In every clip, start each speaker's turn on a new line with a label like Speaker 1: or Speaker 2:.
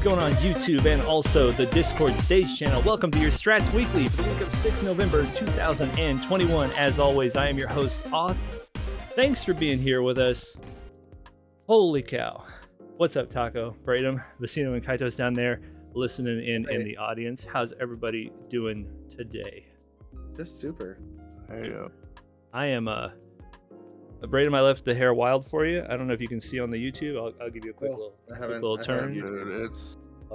Speaker 1: going on YouTube and also the Discord stage channel? Welcome to your Strats Weekly for the week of 6 November 2021. As always, I am your host, Oth. Thanks for being here with us. Holy cow. What's up, Taco, Braden, Vecino, and Kaito's down there listening in the audience. How's everybody doing today?
Speaker 2: Just super.
Speaker 3: Hey,
Speaker 1: I am Braden, I left the hair wild for you. I don't know if you can see on the YouTube. I'll give you a quick little turn.
Speaker 3: dude,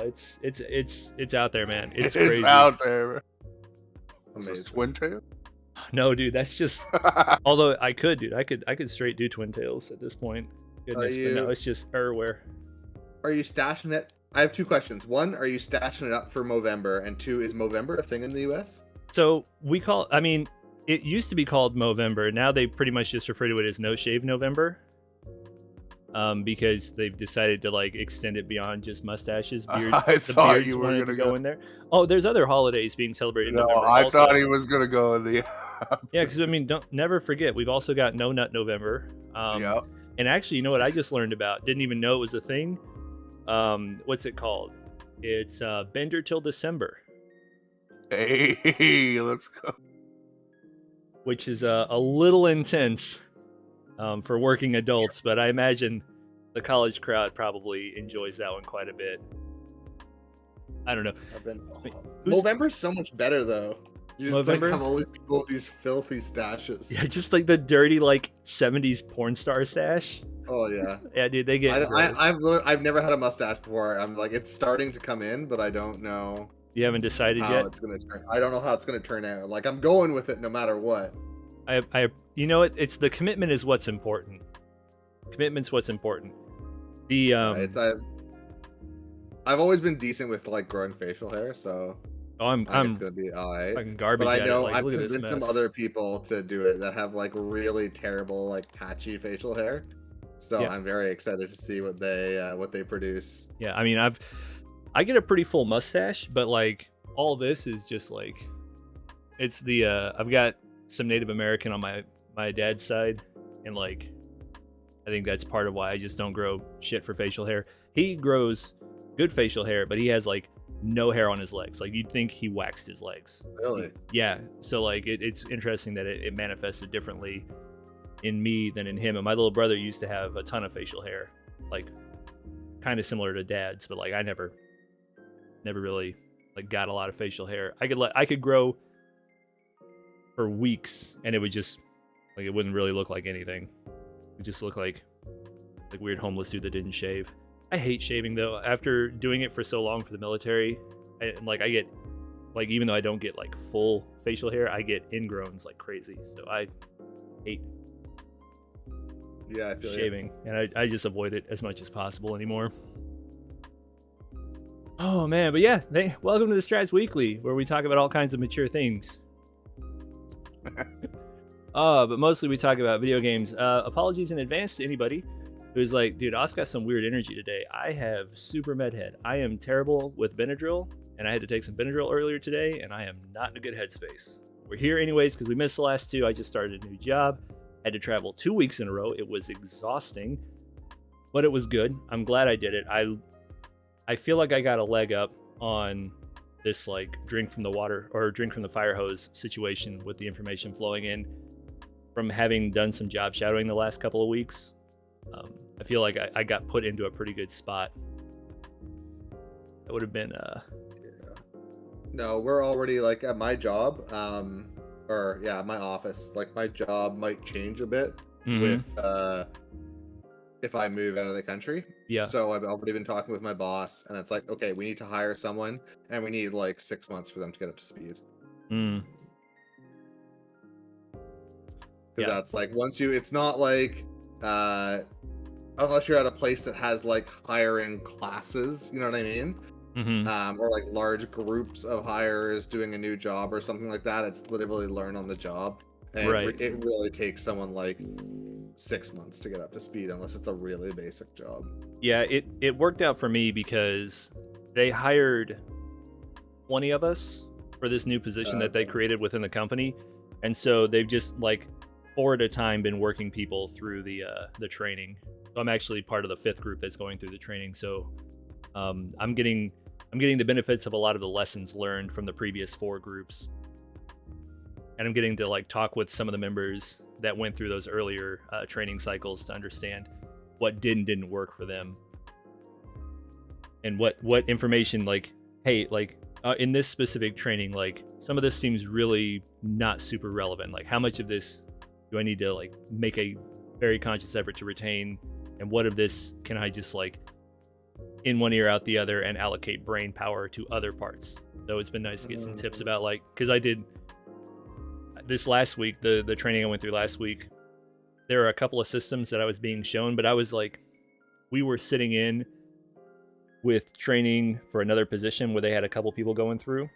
Speaker 1: It's out there, man. It's
Speaker 3: it's
Speaker 1: crazy.
Speaker 3: out there. Is
Speaker 2: Amazing.
Speaker 3: this twin tail?
Speaker 1: No, dude, that's just. Although I could, dude, I could straight do twin tails at this point. Goodness, but no, it's just everywhere.
Speaker 2: Are you stashing it? I have two questions. One, are you stashing it up for Movember? And two, is Movember a thing in the US?
Speaker 1: So it used to be called Movember. Now they pretty much just refer to it as No Shave November. Because they've decided to like extend it beyond just mustaches. Beards,
Speaker 3: I thought
Speaker 1: beards
Speaker 3: you were
Speaker 1: wanted
Speaker 3: gonna
Speaker 1: to go in there. Oh, there's other holidays being celebrated in
Speaker 3: No,
Speaker 1: November.
Speaker 3: I
Speaker 1: also.
Speaker 3: thought he was gonna go in the.
Speaker 1: Yeah, because don't never forget, we've also got No Nut November.
Speaker 3: Yeah.
Speaker 1: And actually, you know what I just learned about? Didn't even know it was a thing. What's it called? It's Bender till December.
Speaker 3: Hey, let's go.
Speaker 1: Which is a little intense for working adults, but I imagine the college crowd probably enjoys that one quite a bit. I don't know.
Speaker 2: Movember's so much better though. You just like
Speaker 1: Movember?
Speaker 2: have all these people with these filthy stashes.
Speaker 1: Yeah, just like the dirty like 70s porn star stash.
Speaker 2: Oh yeah.
Speaker 1: Yeah, dude, they get.
Speaker 2: I've never had a mustache before. I'm like, it's starting to come in, but I don't know
Speaker 1: You haven't decided
Speaker 2: how
Speaker 1: yet.
Speaker 2: it's gonna turn. I don't know how it's gonna turn out. Like I'm going with it no matter what.
Speaker 1: You know what? It's the commitment is what's important. Commitment's what's important. The
Speaker 2: I've always been decent with like growing facial hair, so
Speaker 1: I'm
Speaker 2: it's gonna be alright.
Speaker 1: fucking garbage.
Speaker 2: But I
Speaker 1: at
Speaker 2: know
Speaker 1: it. Like,
Speaker 2: I've
Speaker 1: look at this
Speaker 2: convinced some
Speaker 1: mess.
Speaker 2: other people to do it that have like really terrible, like patchy facial hair. So
Speaker 1: Yeah.
Speaker 2: I'm very excited to see what they produce.
Speaker 1: Yeah, I mean, I get a pretty full mustache, but like all this is just like, it's the I've got some Native American on my dad's side, and like, I think that's part of why I just don't grow shit for facial hair. He grows good facial hair, but he has like no hair on his legs. Like you'd think he waxed his legs.
Speaker 2: Really?
Speaker 1: Yeah. So like it's interesting that it manifested differently in me than in him. And my little brother used to have a ton of facial hair, like kind of similar to dad's, but like I never really like got a lot of facial hair. I could grow for weeks and it would just like it wouldn't really look like anything. It just looked like weird homeless dude that didn't shave. I hate shaving though. After doing it for so long for the military, I get like, even though I don't get like full facial hair, I get ingrowns like crazy. So I hate
Speaker 2: Yeah, I feel
Speaker 1: shaving, and I just avoid it as much as possible anymore. Oh man, but yeah, welcome to the Strats Weekly, where we talk about all kinds of mature things. But mostly we talk about video games. Apologies in advance to anybody who's like, dude, Oz got some weird energy today. I have super med head. I am terrible with Benadryl, and I had to take some Benadryl earlier today, and I am not in a good headspace. We're here anyways because we missed the last two. I just started a new job. Had to travel 2 weeks in a row. It was exhausting, but it was good. I'm glad I did it. I feel like I got a leg up on this like drink from the water or drink from the fire hose situation with the information flowing in from having done some job shadowing the last couple of weeks. I feel like I got put into a pretty good spot. That would have been
Speaker 2: Yeah. No, we're already like at my job, my office. Like my job might change a bit with if I move out of the country.
Speaker 1: Yeah.
Speaker 2: So I've already been talking with my boss, and it's like, okay, we need to hire someone, and we need like 6 months for them to get up to speed.
Speaker 1: Mm.
Speaker 2: Because that's like it's not like unless you're at a place that has like hiring classes, you know what I mean?
Speaker 1: Mm-hmm.
Speaker 2: Or like large groups of hires doing a new job or something like that. It's literally learn on the job. And
Speaker 1: Right.
Speaker 2: it really takes someone like 6 months to get up to speed unless it's a really basic job.
Speaker 1: Yeah, it worked out for me because they hired 20 of us for this new position that they created within the company. And so they've just like 4 at a time been working people through the training. So I'm actually part of the 5th group that's going through the training. So I'm getting the benefits of a lot of the lessons learned from the previous 4 groups, and I'm getting to like talk with some of the members that went through those earlier training cycles to understand what did and didn't work for them, and what information, like, hey, like in this specific training, like some of this seems really not super relevant. Like, how much of this do I need to like make a very conscious effort to retain, and what of this can I just like in one ear out the other and allocate brain power to other parts. So it's been nice to get some tips about, like, because I did this last week, the training I went through last week, there are a couple of systems that I was being shown, but I was like, we were sitting in with training for another position where they had a couple people going through,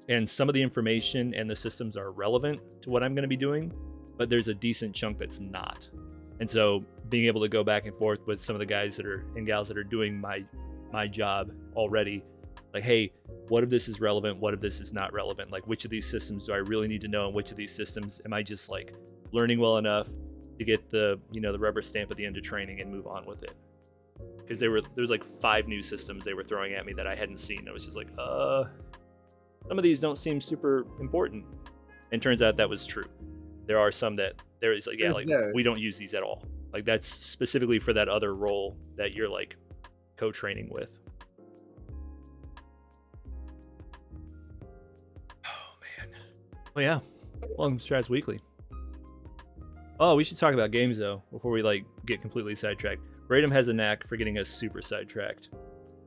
Speaker 1: and some of the information and the systems are relevant to what I'm going to be doing, but there's a decent chunk that's not. And so being able to go back and forth with some of the guys that are and gals that are doing my job already, like, hey, what if this is relevant, what if this is not relevant, like which of these systems do I really need to know, and which of these systems am I just like learning well enough to get the, you know, the rubber stamp at the end of training and move on with it. Because there's like 5 new systems they were throwing at me that I hadn't seen. I was just like, some of these don't seem super important. And turns out that was true. There are some that there is like, yeah, like we don't use these at all. Like that's specifically for that other role that you're like co-training with. Oh man. Oh yeah. Welcome to Strats Weekly. Oh, we should talk about games though before we like get completely sidetracked. Braden has a knack for getting us super sidetracked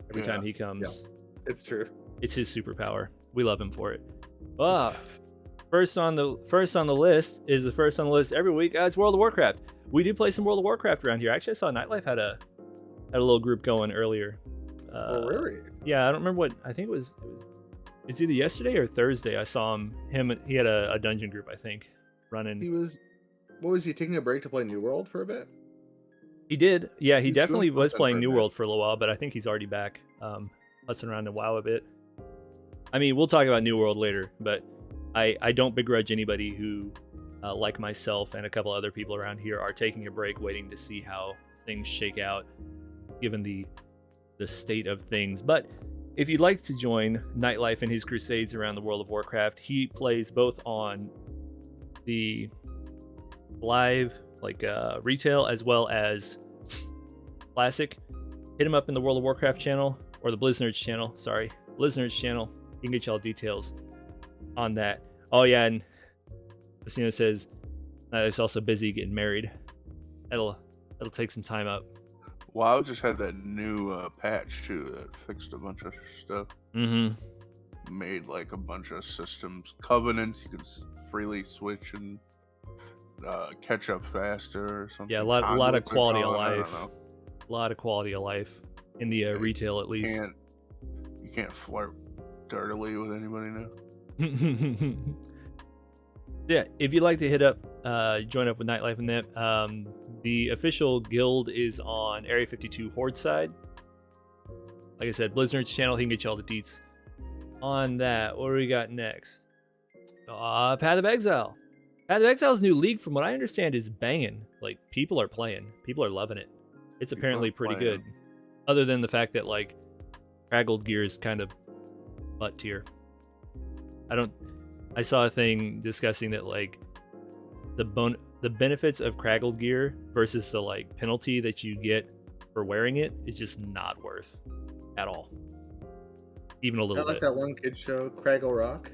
Speaker 1: every time he comes.
Speaker 2: Yeah, it's true.
Speaker 1: It's his superpower. We love him for it. First on the list is the first on the list every week. It's World of Warcraft. We do play some World of Warcraft around here. Actually, I saw Nightlife had a little group going earlier.
Speaker 2: Oh, really?
Speaker 1: Yeah, I don't remember what. I think it was it's either yesterday or Thursday. I saw him. He had a dungeon group, I think, running.
Speaker 2: What was he taking a break to play New World for a bit?
Speaker 1: He did. Yeah, he definitely was playing
Speaker 2: for a
Speaker 1: New
Speaker 2: bit.
Speaker 1: World for a little while, but I think he's already back, putzing around in WoW a bit. I mean, we'll talk about New World later, but I don't begrudge anybody who, like myself and a couple other people around here, are taking a break, waiting to see how things shake out, given the state of things. But if you'd like to join Nightlife in his crusades around the World of Warcraft, he plays both on the live, like retail, as well as classic. Hit him up in the World of Warcraft channel, or the Blizznerds channel. Sorry, Blizznerds channel. You can get y'all details on that. Oh yeah, and Christina says it's also busy getting married. That'll take some time up.
Speaker 3: WoW just had that new patch too that fixed a bunch of stuff.
Speaker 1: Mm-hmm.
Speaker 3: Made like a bunch of systems covenants. You can freely switch and catch up faster or something.
Speaker 1: Yeah, a lot of
Speaker 3: Conduits
Speaker 1: quality of
Speaker 3: are gone, I
Speaker 1: life.
Speaker 3: don't know.
Speaker 1: A lot of quality of life in the retail, at least.
Speaker 3: You can't flirt dirtily with anybody now.
Speaker 1: Yeah, if you'd like to hit up, join up with Nightlife and that, the official guild is on Area 52 Horde side. Like I said, Blizzard's channel, he can get you all the deets on that. What do we got next? Path of Exile. Path of Exile's new league, from what I understand, is banging. Like, people are playing. People are loving it. It's apparently pretty good. Other than the fact that, like, Craggled gear is kind of butt tier. I saw a thing discussing that, like, the benefits of Craggled gear versus the, like, penalty that you get for wearing it is just not worth at all. Even a little bit.
Speaker 2: Like that one kid show, Craggle Rock.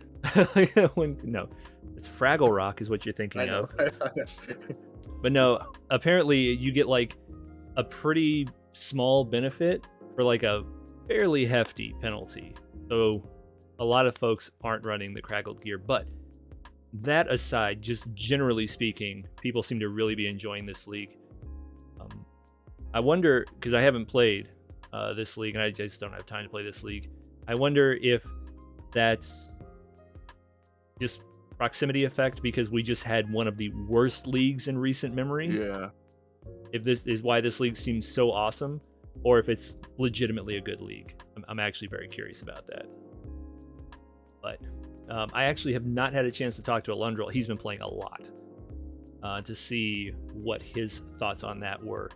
Speaker 1: No, it's Fraggle Rock is what you're thinking
Speaker 2: I know.
Speaker 1: of. But no, apparently you get like a pretty small benefit for like a fairly hefty penalty. So a lot of folks aren't running the Craggled gear. But that aside, just generally speaking, people seem to really be enjoying this league. I wonder, because I haven't played this league and I just don't have time to play this league. I wonder if that's just proximity effect because we just had one of the worst leagues in recent memory.
Speaker 3: Yeah.
Speaker 1: If this is why this league seems so awesome, or if it's legitimately a good league. I'm actually very curious about that. But I actually have not had a chance to talk to Alundrel. He's been playing a lot to see what his thoughts on that were.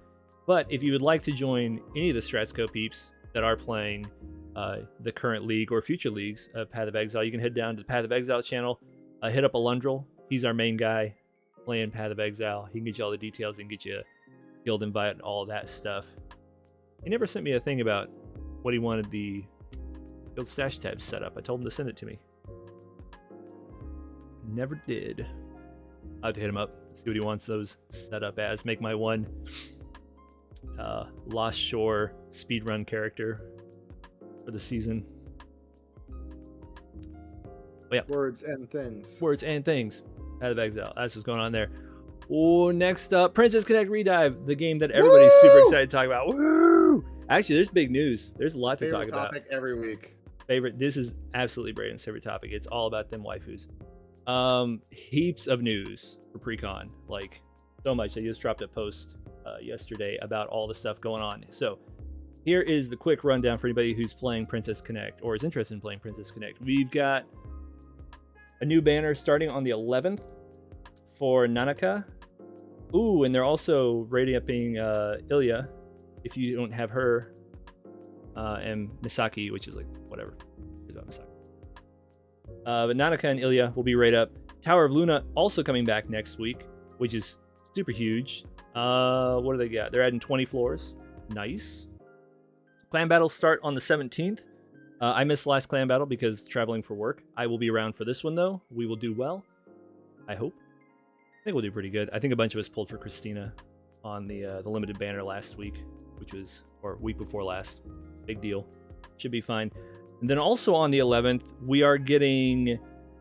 Speaker 1: But if you would like to join any of the Stratsco peeps, that are playing the current league or future leagues of Path of Exile, you can head down to the Path of Exile channel, hit up Alundrel. He's our main guy playing Path of Exile. He can get you all the details and get you a guild invite and all that stuff. He never sent me a thing about what he wanted the guild stash tab set up. I told him to send it to me. Never did. I'll have to hit him up, see what he wants those set up as. Make my one Lost Shore speedrun character for the season. But yeah.
Speaker 2: Words and things.
Speaker 1: Words and things. Path of Exile. That's what's going on there. Oh, next up, Princess Connect Redive, the game that everybody's super excited to talk about. Woo! Actually, there's big news. There's a lot to talk about.
Speaker 2: Favorite topic every week.
Speaker 1: This is absolutely Braden's favorite topic. It's all about them waifus. Heaps of news for pre-con, like so much. They just dropped a post yesterday about all the stuff going on. So here is the quick rundown for anybody who's playing Princess Connect or is interested in playing Princess Connect. We've got a new banner starting on the 11th for Nanaka. Ooh, and they're also rating upping Ilya if you don't have her, and Misaki, which is like whatever. It's about Misaki. But Nanaka and Ilya will be right up. Tower of Luna also coming back next week, which is super huge. What do they got? They're adding 20 floors. Nice. Clan battles start on the 17th. I missed last clan battle because traveling for work. I will be around for this one though. We will do well. I hope. I think we'll do pretty good. I think a bunch of us pulled for Christina on the limited banner last week, or week before last. Big deal. Should be fine. And then also on the 11th, we are getting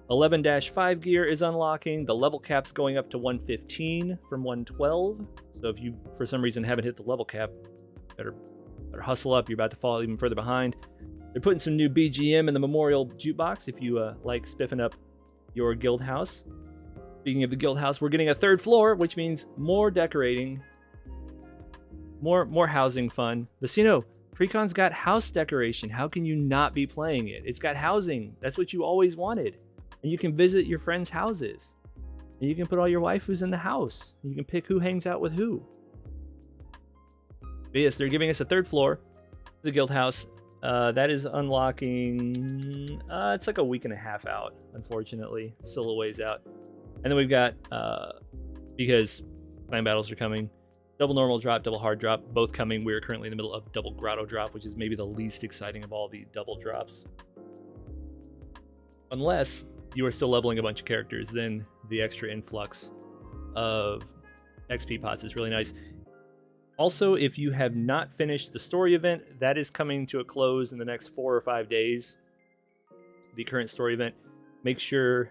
Speaker 1: 11-5 gear is unlocking. The level cap's going up to 115 from 112. So if you, for some reason, haven't hit the level cap, better hustle up. You're about to fall even further behind. They're putting some new BGM in the Memorial Jukebox if you like spiffing up your guild house. Speaking of the guild house, we're getting a 3rd floor, which means more decorating, more housing fun. Vecino, Precon's got house decoration. How can you not be playing it? It's got housing. That's what you always wanted. And you can visit your friends' houses. And you can put all your waifus in the house. You can pick who hangs out with who. But yes, they're giving us a 3rd floor, the guild house. That is unlocking. It's like a week and a half out, unfortunately. Still a ways out. And then we've got, because clan battles are coming, double normal drop, double hard drop, both coming. We're currently in the middle of double grotto drop, which is maybe the least exciting of all the double drops. Unless you are still leveling a bunch of characters, then the extra influx of XP pots is really nice. Also, if you have not finished the story event, that is coming to a close in the next 4 or 5 days. The current story event. Make sure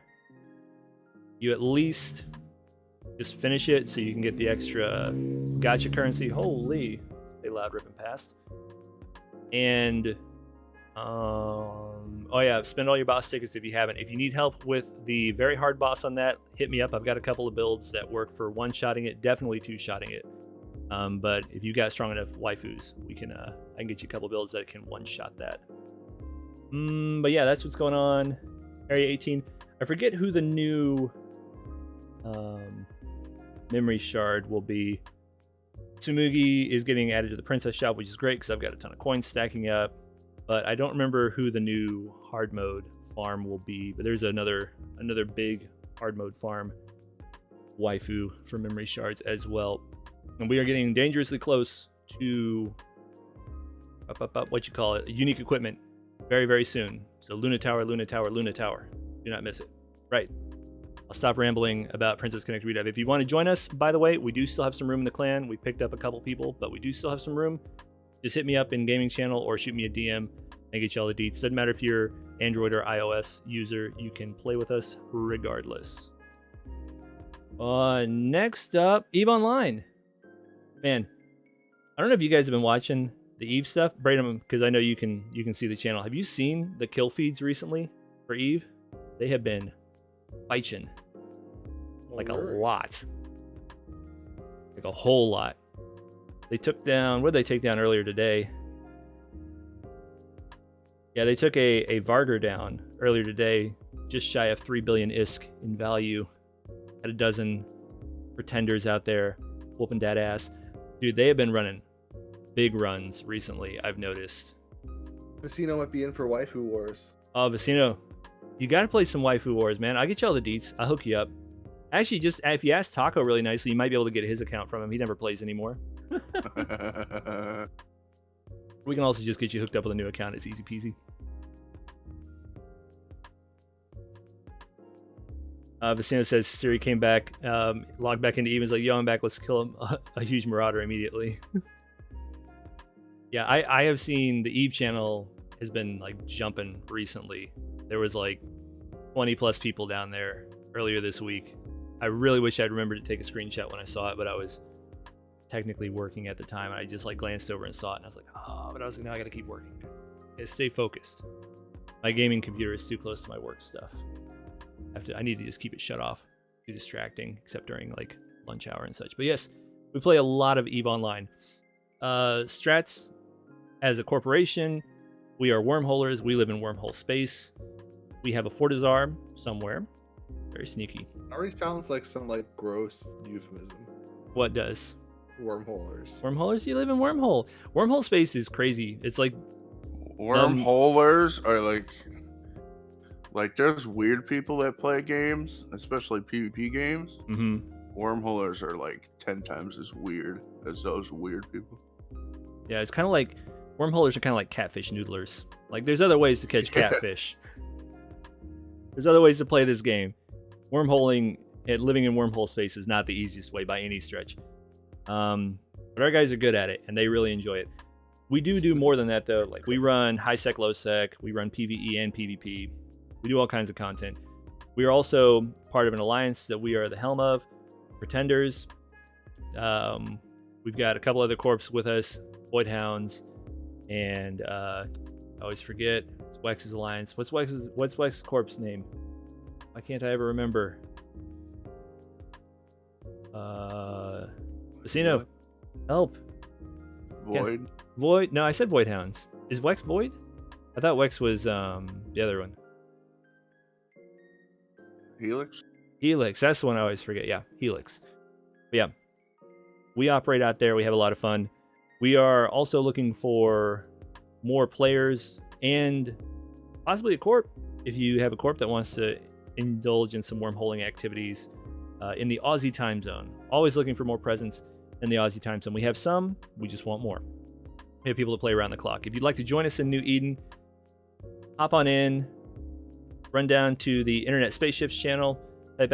Speaker 1: you at least just finish it so you can get the extra gacha currency. Holy, stay loud, ripping past. And oh yeah, spend all your boss tickets if you haven't. If you need help with the very hard boss on that, hit me up. I've got a couple of builds that work for one-shotting it, definitely two-shotting it. But if you got strong enough waifus, I can get you a couple builds that can one-shot that. But yeah, that's what's going on. Area 18. I forget who the new memory shard will be. Tsumugi is getting added to the princess shop, which is great because I've got a ton of coins stacking up. But I don't remember who the new hard mode farm will be. But there's another big hard mode farm waifu for memory shards as well. And we are getting dangerously close to what you call it, unique equipment, very, very soon. So Luna Tower, Luna Tower, Luna Tower. Do not miss it. Right. I'll stop rambling about Princess Connect Redive. If you want to join us, by the way, we do still have some room in the clan. We picked up a couple people, but we do still have some room. Just hit me up in gaming channel or shoot me a DM and get you all the deets. Doesn't matter if you're Android or iOS user, you can play with us regardless. Next up, EVE Online. Man, I don't know if you guys have been watching the EVE stuff, Braden, because I know you can see the channel. Have you seen the kill feeds recently for EVE? They have been fighting like a lot, like a whole lot. They took down, what did they take down earlier today? Yeah, they took a Varger down earlier today, just shy of 3 billion ISK in value. Had a dozen pretenders out there whooping that ass. Dude, they have been running big runs recently, I've noticed.
Speaker 2: Casino might be in for waifu wars.
Speaker 1: Oh, Vecino, you got to play some Waifu Wars, man. I'll get you all the deets. I'll hook you up. Actually, just if you ask Taco really nicely, you might be able to get his account from him. He never plays anymore. We can also just get you hooked up with a new account. It's easy peasy. Vecino says Siri came back, logged back into Even's like, yo, I'm back. Let's kill him. A huge marauder immediately. Yeah, I have seen the Eve channel has been like jumping recently. There was like 20 plus people down there earlier this week. I really wish I'd remembered to take a screenshot when I saw it, but I was technically working at the time. I just like glanced over and saw it, and I was like, oh, but I was like, no, I gotta keep working. Stay focused. My gaming computer is too close to my work stuff. I need to just keep it shut off. Too distracting, except during like lunch hour and such. But yes, we play a lot of EVE Online. Strats, as a corporation, we are wormholers. We live in wormhole space. We have a Fortizar somewhere. Very sneaky.
Speaker 2: Already sounds like some like gross euphemism.
Speaker 1: What does?
Speaker 2: Wormholers.
Speaker 1: Wormholers? You live in wormhole. Wormhole space is crazy. It's like
Speaker 3: wormholers are like there's weird people that play games, especially PvP games.
Speaker 1: Mm-hmm.
Speaker 3: Wormholers are like 10 times as weird as those weird people.
Speaker 1: Yeah, it's kind of like wormholers are kind of like catfish noodlers. Like there's other ways to catch catfish. There's other ways to play this game. Wormholing and living in wormhole space is not the easiest way by any stretch. But our guys are good at it, and they really enjoy it. We do more than that, though. Like, we run high sec, low sec. We run PvE and PvP. We do all kinds of content. We are also part of an alliance that we are the helm of, Pretenders. We've got a couple other corps with us, Void Hounds, and I always forget, it's Wex's alliance. What's Wex's corp's name? Why can't I ever remember? Vecino, help. Void. No, I said Void Hounds. Is Wex Void? I thought Wex was the other one. Helix. That's the one I always forget. Yeah, Helix. But yeah, we operate out there. We have a lot of fun. We are also looking for more players and possibly a corp. If you have a corp that wants to indulge in some wormholing activities in the Aussie time zone. Always looking for more presence in the Aussie time zone. We have some, we just want more. We have people to play around the clock. If you'd like to join us in New Eden, hop on in, run down to the Internet Spaceships channel, type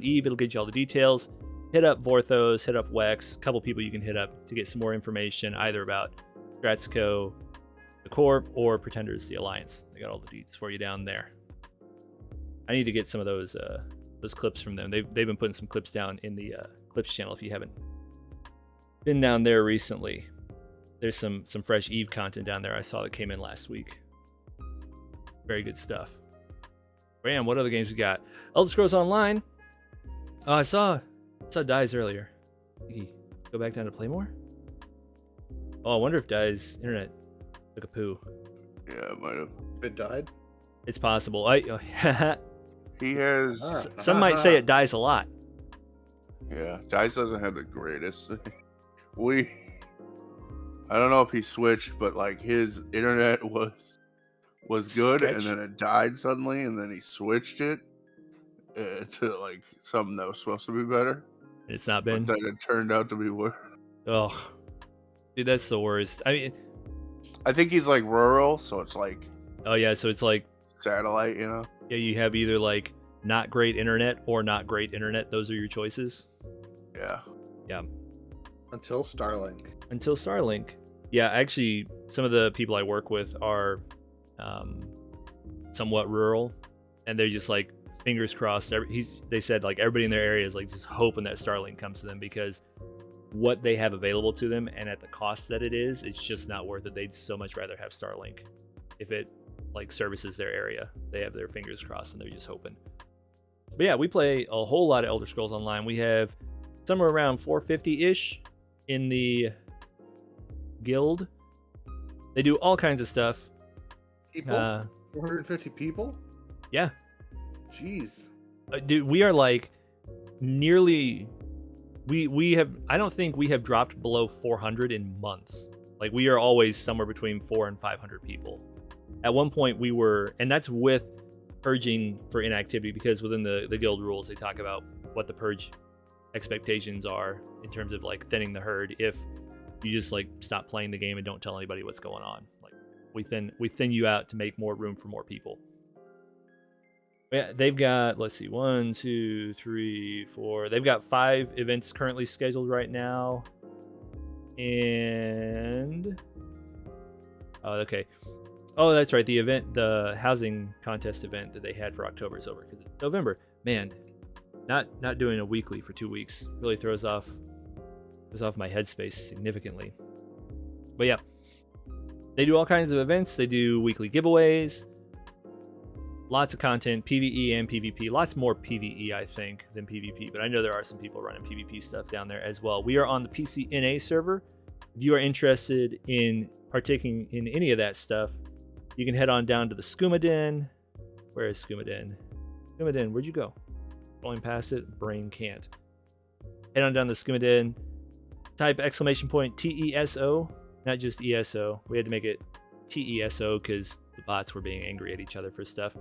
Speaker 1: !Eve, it'll get you all the details. Hit up Vorthos, hit up Wex, a couple people you can hit up to get some more information either about Stratsco, the Corp, or Pretenders, the Alliance. They got all the deets for you down there. I need to get some of those clips from them. They've been putting some clips down in the clips channel. If you haven't been down there recently, there's some fresh Eve content down there I saw that came in last week. Very good stuff. Ram, what other games we got? Elder Scrolls Online. Oh, I saw Dies earlier. Go back down to play more. Oh, I wonder if Dies internet took a poo.
Speaker 3: Yeah, it might have.
Speaker 2: It died.
Speaker 1: It's possible.
Speaker 3: He has.
Speaker 1: Some might say it dies a lot.
Speaker 3: Yeah, Dice doesn't have the greatest. I don't know if he switched, but like his internet was good, and then it died suddenly, and then he switched it to like something that was supposed to be better.
Speaker 1: It's not been.
Speaker 3: But then it turned out to be worse.
Speaker 1: Oh, dude, that's the worst. I mean,
Speaker 3: I think he's like rural, so it's like.
Speaker 1: Oh yeah, so it's like
Speaker 3: satellite, you know.
Speaker 1: Yeah, you have either like not great internet or not great internet. Those are your choices.
Speaker 3: Yeah.
Speaker 1: Yeah.
Speaker 2: Until Starlink.
Speaker 1: Yeah, actually, some of the people I work with are somewhat rural, and they're just like fingers crossed. They said like everybody in their area is like just hoping that Starlink comes to them, because what they have available to them and at the cost that it is, it's just not worth it. They'd so much rather have Starlink if it like services their area. They have their fingers crossed and they're just hoping. But yeah, we play a whole lot of Elder Scrolls Online. We have somewhere around 450-ish in the guild. They do all kinds of stuff.
Speaker 2: People? 450 people?
Speaker 1: Yeah.
Speaker 2: Jeez.
Speaker 1: Dude, we are like nearly... We have... I don't think we have dropped below 400 in months. Like we are always somewhere between 400 and 500 people. At one point we were, and that's with purging for inactivity, because within the guild rules they talk about what the purge expectations are in terms of like thinning the herd if you just like stop playing the game and don't tell anybody what's going on. Like we thin you out to make more room for more people. Yeah, they've got, let's see, 1, 2, 3, 4. They've got 5 events currently scheduled right now. And oh, okay. Oh, that's right. The housing contest event that they had for October is over because it's November. Man, not doing a weekly for 2 weeks really throws off my headspace significantly. But yeah, they do all kinds of events. They do weekly giveaways, lots of content, PvE and PvP. Lots more PvE, I think, than PvP, but I know there are some people running PvP stuff down there as well. We are on the PCNA server. If you are interested in partaking in any of that stuff, you can head on down to the Skooma Den. Where is Skooma Den? Skooma Den, where'd you go? Going past it, brain can't. Head on down to Skooma Den. Type !TESO, not just ESO. We had to make it TESO because the bots were being angry at each other for stuff.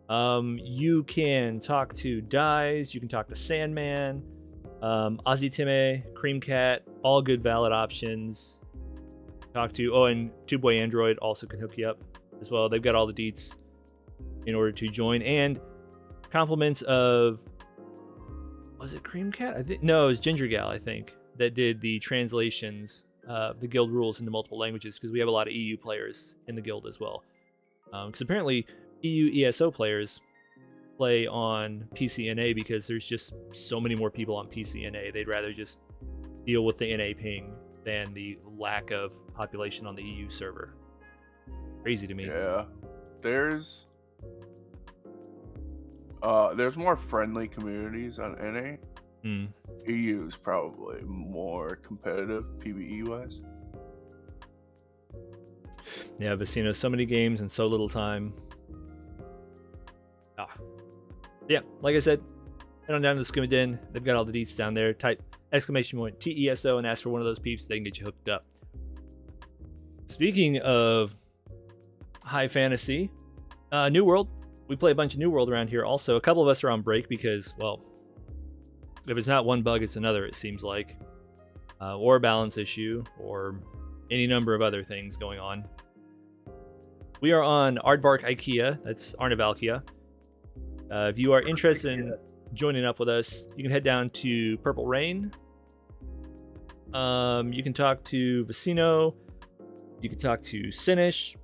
Speaker 1: You can talk to Dies, you can talk to Sandman, Ozzy Time, Cream Cat, all good valid options. Talk to, and Two Boy Android also can hook you up as well. They've got all the deets in order to join. And compliments of, was it Cream Cat? I think no, it was Ginger Gal, I think, that did the translations of the guild rules into multiple languages, because we have a lot of EU players in the guild as well. Because apparently EU ESO players play on PCNA because there's just so many more people on PCNA. They'd rather just deal with the NA ping than the lack of population on the EU server. Crazy to me.
Speaker 3: Yeah, there's more friendly communities on NA. EU is probably more competitive PvE wise.
Speaker 1: Yeah, Vecino, so many games and so little time. Yeah, like I said, head on down to the Skooma Den. They've got all the deets down there. Type !TESO and ask for one of those peeps. They can get you hooked up. Speaking of high fantasy, New World. We play a bunch of New World around here also. A couple of us are on break because, well, if it's not one bug, it's another, it seems like. Or a balance issue, or any number of other things going on. We are on Aardvark IKEA. That's Arnavalkia. If you are interested in joining up with us, you can head down to Purple Rain. You can talk to Vecino. You can talk to Sinish.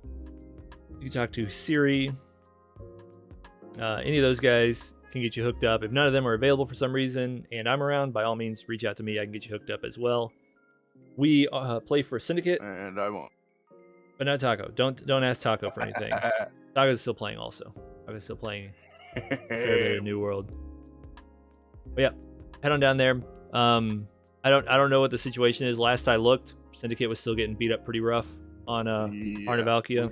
Speaker 1: You can talk to Siri. Any of those guys can get you hooked up. If none of them are available for some reason and I'm around, by all means, reach out to me. I can get you hooked up as well. We play for Syndicate.
Speaker 3: And I won't.
Speaker 1: But not Taco. Don't ask Taco for anything. Taco's still playing also. Taco's still playing a fair bit of New World. But yeah, head on down there. I don't know what the situation is. Last I looked, Syndicate was still getting beat up pretty rough on Arnavalkia.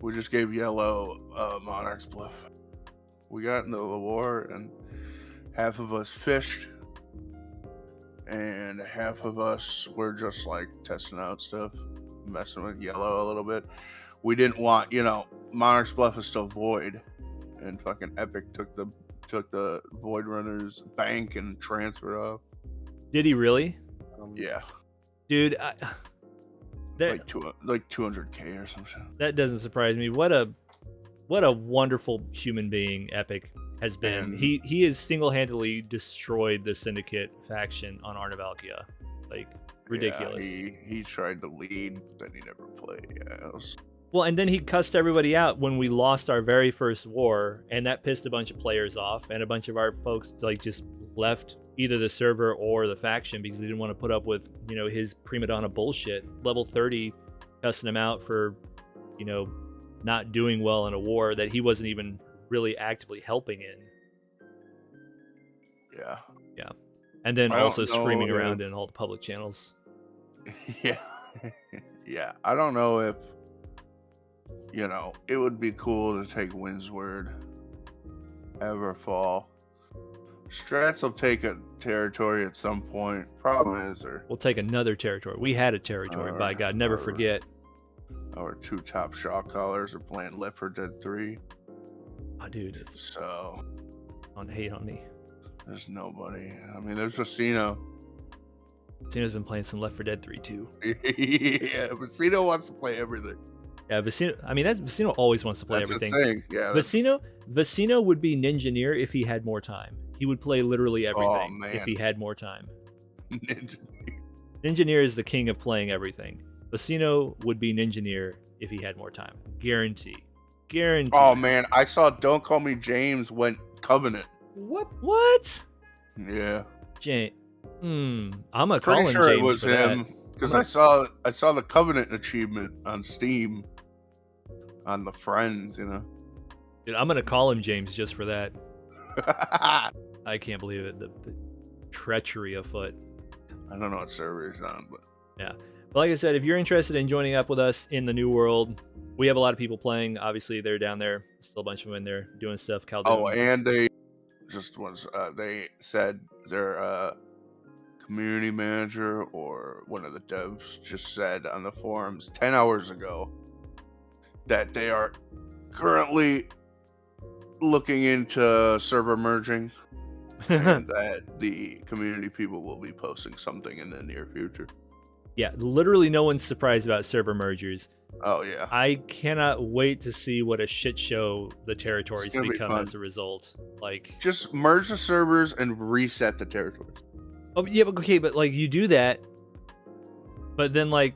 Speaker 3: We just gave Yellow Monarch's Bluff. We got into the war and half of us fished and half of us were just like testing out stuff, messing with Yellow a little bit. We didn't want, Monarch's Bluff is still void, and fucking Epic took the Void Runner's bank and transferred off.
Speaker 1: Did he really?
Speaker 3: Yeah.
Speaker 1: Dude,
Speaker 3: like 200K or something.
Speaker 1: That doesn't surprise me. What a wonderful human being Epic has been. And he has single-handedly destroyed the Syndicate faction on Arnavalkia. Like, ridiculous.
Speaker 3: Yeah, he tried to lead, but then he never played. Yeah,
Speaker 1: Well, and then he cussed everybody out when we lost our very first war, and that pissed a bunch of players off, and a bunch of our folks just left either the server or the faction because they didn't want to put up with, his prima donna bullshit. Level 30 cussing him out for, not doing well in a war that he wasn't even really actively helping in.
Speaker 3: Yeah.
Speaker 1: Yeah. And then also screaming around in all the public channels.
Speaker 3: Yeah. Yeah. I don't know if, it would be cool to take Wind's word, Everfall, Strats will take a territory at some point. Problem is,
Speaker 1: We'll take another territory. We had a territory, by God, never forget.
Speaker 3: Our 2 top shot callers are playing Left 4 Dead 3.
Speaker 1: Oh, dude,
Speaker 3: So
Speaker 1: don't hate on me.
Speaker 3: there's nobody. I mean, there's Vecino.
Speaker 1: Vecino's been playing some Left 4 Dead 3 too.
Speaker 3: Yeah, Vecino wants to play everything.
Speaker 1: Yeah, Vecino. I mean, Vecino always wants to play
Speaker 3: That's
Speaker 1: everything.
Speaker 3: the thing. Yeah,
Speaker 1: Vecino would be Ninjaneer if he had more time. He would play literally everything if he had more time. Ninjaneer is the king of playing everything. Vecino would be Ninjaneer if he had more time. Guarantee.
Speaker 3: Oh man, I saw Don't Call Me James went Covenant.
Speaker 1: What?
Speaker 3: Yeah.
Speaker 1: James. I'm a
Speaker 3: Pretty
Speaker 1: calling
Speaker 3: sure
Speaker 1: James
Speaker 3: it was
Speaker 1: for
Speaker 3: him because I saw the Covenant achievement on Steam on the Friends, you know.
Speaker 1: Dude, I'm gonna call him James just for that. I can't believe it. The treachery afoot.
Speaker 3: I don't know what server he's on, but
Speaker 1: yeah. But like I said, if you're interested in joining up with us in the new world, we have a lot of people playing. Obviously, they're down there. Still a bunch of them in there doing stuff.
Speaker 3: Oh, and they they said their community manager or one of the devs just said on the forums 10 hours ago that they are currently looking into server merging and that the community people will be posting something in the near future.
Speaker 1: Yeah, literally no one's surprised about server mergers.
Speaker 3: Oh yeah,
Speaker 1: I cannot wait to see what a shit show the territories become as a result. Like,
Speaker 3: just merge the servers and reset the territories.
Speaker 1: Oh yeah, but okay, but like you do that, but then like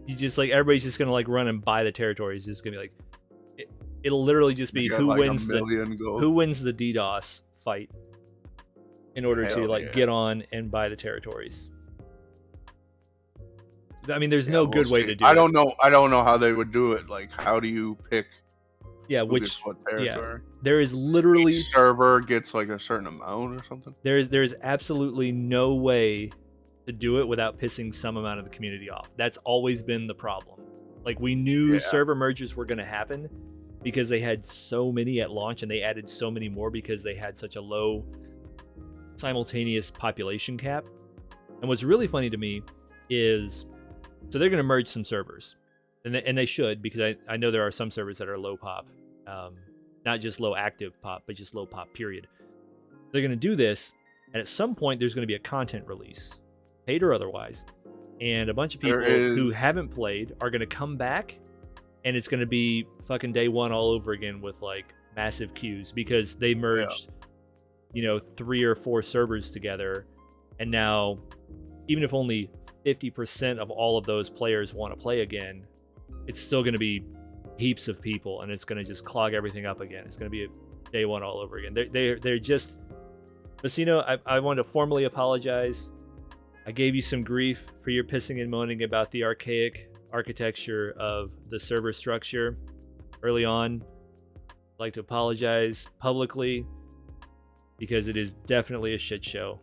Speaker 1: you just like everybody's just gonna like run and buy the territories. It's gonna be like it'll literally just be who wins the DDoS fight in order to like get on and buy the territories. I mean, there's no good way to do it.
Speaker 3: I don't know how they would do it. Like, how do you pick?
Speaker 1: Yeah,
Speaker 3: what territory?
Speaker 1: Yeah, there is literally
Speaker 3: each server gets like a certain amount or something.
Speaker 1: There's absolutely no way to do it without pissing some amount of the community off. That's always been the problem. Like, we knew server mergers were going to happen because they had so many at launch, and they added so many more because they had such a low simultaneous population cap. And what's really funny to me is, so they're going to merge some servers, and they should, because I know there are some servers that are low pop, not just low active pop, but just low pop period. They're going to do this, and at some point there's going to be a content release, paid or otherwise, and a bunch of people who haven't played are going to come back, and it's going to be fucking day one all over again with like massive queues because they merged, 3 or 4 servers together, and now even if only 50% of all of those players want to play again, it's still going to be heaps of people, and it's going to just clog everything up again. It's going to be a day one all over again. They're just, Vecino, I want to formally apologize. I gave you some grief for your pissing and moaning about the archaic architecture of the server structure early on. I'd like to apologize publicly because it is definitely a shit show.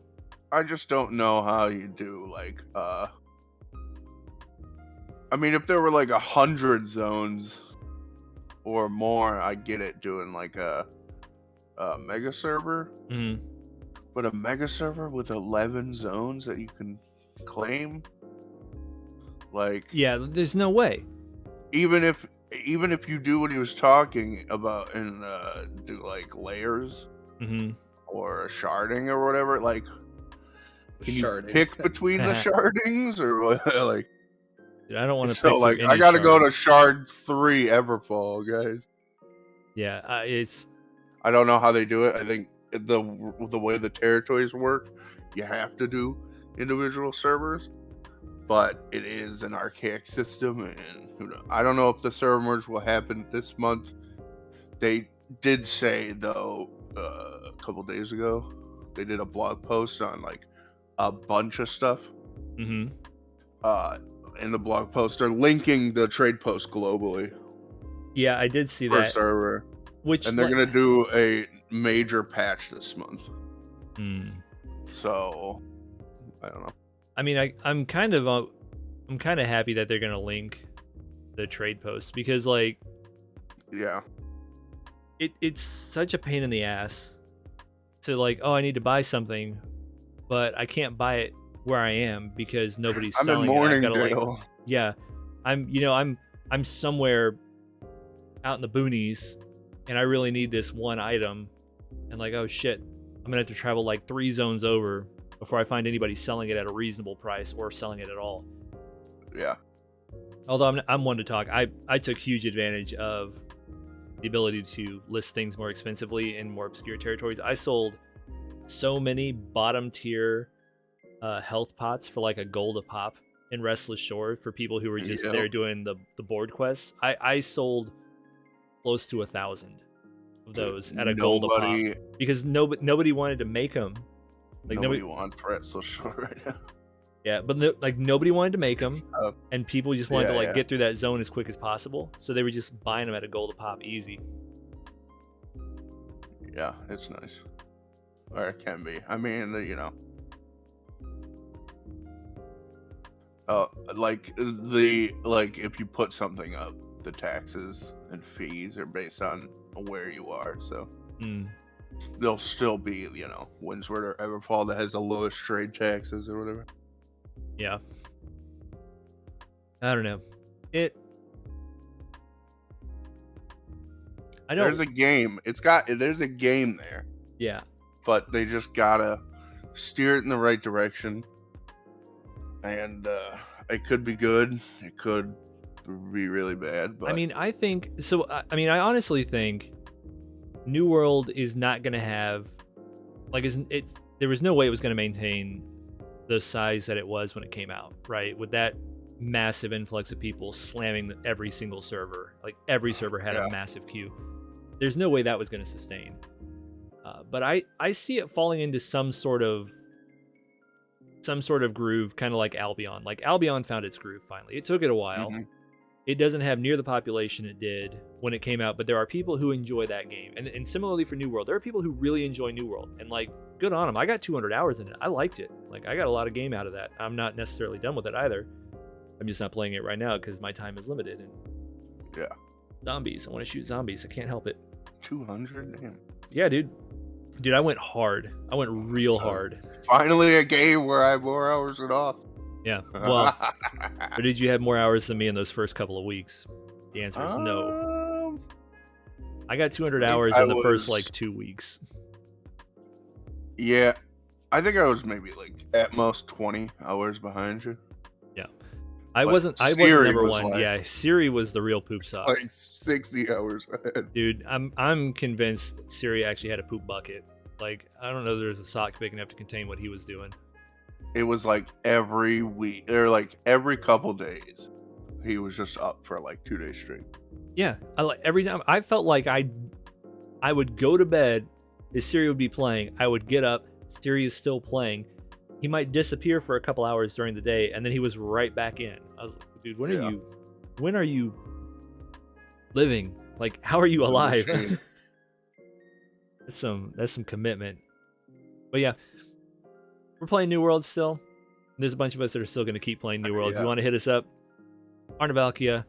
Speaker 3: I just don't know how you do like I mean, if there were like 100 zones or more, I get it doing like a mega server.
Speaker 1: Mm-hmm.
Speaker 3: But a mega server with 11 zones that you can claim, like,
Speaker 1: yeah, there's no way.
Speaker 3: Even if you do what he was talking about and do like layers or sharding or whatever, like, can you pick between the shardings or what? Like,
Speaker 1: dude, I don't want to.
Speaker 3: So like, I gotta go to shard 3 Everfall, guys.
Speaker 1: Yeah,
Speaker 3: I don't know how they do it. I think the way the territories work, you have to do individual servers, but it is an archaic system, and who knows? I don't know if the server merge will happen this month. They did say though a couple days ago they did a blog post on like a bunch of stuff. In the blog post, they're linking the trade post globally.
Speaker 1: Yeah, I did see
Speaker 3: per
Speaker 1: that
Speaker 3: server.
Speaker 1: And
Speaker 3: they're gonna do a major patch this month. So I don't know.
Speaker 1: I mean, I'm kind of happy that they're gonna link the trade posts because, like, it's such a pain in the ass to like, oh, I need to buy something, but I can't buy it where I am because nobody's
Speaker 3: I'm in
Speaker 1: selling it. I've gotta, like,
Speaker 3: Morningdale.
Speaker 1: yeah, I'm somewhere out in the boonies, and I really need this one item, and like, oh shit, I'm gonna have to travel like 3 zones over before I find anybody selling it at a reasonable price or selling it at all.
Speaker 3: Yeah.
Speaker 1: Although I'm one to talk. I took huge advantage of the ability to list things more expensively in more obscure territories. I sold so many bottom tier health pots for like a gold a pop in Restless Shore for people who were just
Speaker 3: Yep.
Speaker 1: there doing the board quests. I sold close to 1,000 of those at a gold a pop because nobody wanted to make them. Like
Speaker 3: nobody wants Restless Shore right now.
Speaker 1: Yeah, but like nobody wanted to make them, and people just wanted to like
Speaker 3: yeah.
Speaker 1: get through that zone as quick as possible. So they were just buying them at a gold a pop, easy.
Speaker 3: Yeah, it's nice. Or it can be. I mean, you know. Like if you put something up, the taxes and fees are based on where you are. So there'll still be, you know, Windsward or Everfall that has the lowest trade taxes or whatever.
Speaker 1: Yeah. I don't know. I know
Speaker 3: There's a game. There's a game there.
Speaker 1: Yeah.
Speaker 3: But they just gotta steer it in the right direction. And it could be good. It could be really bad. But
Speaker 1: I mean, I think so. I mean, I honestly think New World is not going to have like it's there was no way it was going to maintain the size that it was when it came out, right? With that massive influx of people slamming every single server, like every server had a massive queue. There's no way that was going to sustain. But I see it falling into some sort of groove, kind of like Albion. Like Albion found its groove finally. It took it a while. Mm-hmm. It doesn't have near the population it did when it came out, but there are people who enjoy that game. And similarly for New World, there are people who really enjoy New World. And like, good on them. I got 200 hours in it. I liked it. Like, I got a lot of game out of that. I'm not necessarily done with it either. I'm just not playing it right now because my time is limited. And
Speaker 3: yeah.
Speaker 1: Zombies. I want to shoot zombies. I can't help it.
Speaker 3: 200? Damn.
Speaker 1: Yeah, dude. Dude, I went hard. I went real hard.
Speaker 3: Finally a game where I have more hours than off.
Speaker 1: Yeah. Well, or did you have more hours than me in those first couple of weeks? The answer is no. I got 200 hours in the first like 2 weeks.
Speaker 3: Yeah. I think I was maybe like at most 20 hours behind you.
Speaker 1: Yeah. I wasn't number one. Like, yeah, Siri was the real poop sock.
Speaker 3: Like 60 hours ahead.
Speaker 1: Dude, I'm convinced Siri actually had a poop bucket. Like, I don't know there's a sock big enough to contain what he was doing.
Speaker 3: It was like every week or like every couple days. He was just up for like 2 days straight.
Speaker 1: Yeah. Every time I felt like I would go to bed, his Siri would be playing. I would get up, Siri is still playing. He might disappear for a couple hours during the day, and then he was right back in. I was like, dude, when are you living? Like, how are you alive? That's some commitment. But yeah, we're playing New World still. There's a bunch of us that are still going to keep playing New World. If you want to hit us up, Arnavalkia,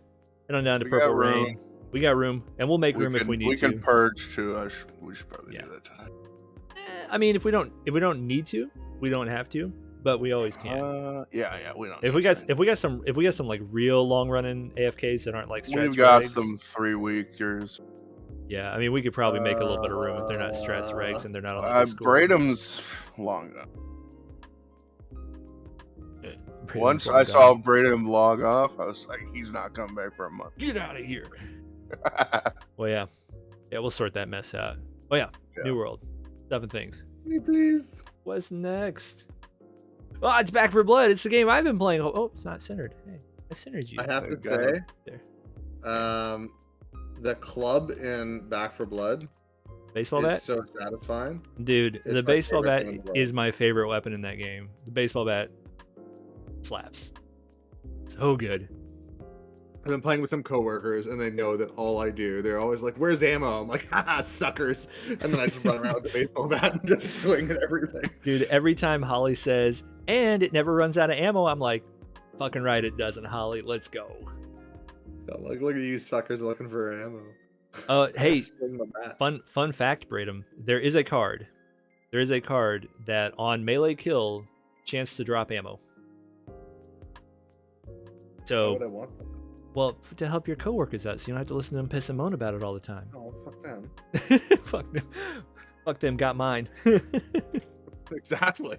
Speaker 1: head on down to Purple Rain. We got room, and we'll make room if we need to.
Speaker 3: We can purge too. We should probably do that tonight.
Speaker 1: I mean, if we don't need to, we don't have to, but we always can.
Speaker 3: Yeah, we don't.
Speaker 1: If we got some like real long running AFKs that aren't like Strats.
Speaker 3: We've got some 3-weekers.
Speaker 1: Yeah, I mean, we could probably make a little bit of room if they're not Strats regs and they're not on the Discord.
Speaker 3: Bradom's long enough. Once I saw Bradom log off, I was like, he's not coming back for a month.
Speaker 1: Get out of here. Well, yeah, we'll sort that mess out. Oh yeah. New World, 7 things.
Speaker 2: Hey, please.
Speaker 1: What's next? Oh, it's Back for Blood. It's the game I've been playing. Oh, it's not centered. Hey, I centered you.
Speaker 2: I have to say, the club in Back for Blood
Speaker 1: baseball
Speaker 2: is
Speaker 1: bat
Speaker 2: so satisfying.
Speaker 1: Dude, the baseball bat is my favorite weapon in that game. The baseball bat slaps. So good.
Speaker 2: I've been playing with some coworkers, and they know that all I do, they're always like, "Where's ammo?" I'm like, "Haha, suckers!" And then I just run around with the baseball bat and just swing at everything.
Speaker 1: Dude, every time Holly says, "And it never runs out of ammo," I'm like, "Fucking right, it doesn't, Holly. Let's go."
Speaker 2: I'm like, "Look at you suckers looking for ammo."
Speaker 1: Hey, fun fact, Bradom. There is a card there is a card that on melee kill, chance to drop ammo.
Speaker 2: Why
Speaker 1: So,
Speaker 2: would I want that?
Speaker 1: well, to help your coworkers out, so you don't have to listen to them piss and moan about it all the time.
Speaker 2: Oh, fuck them.
Speaker 1: Fuck them. Fuck them. Got mine.
Speaker 2: Exactly.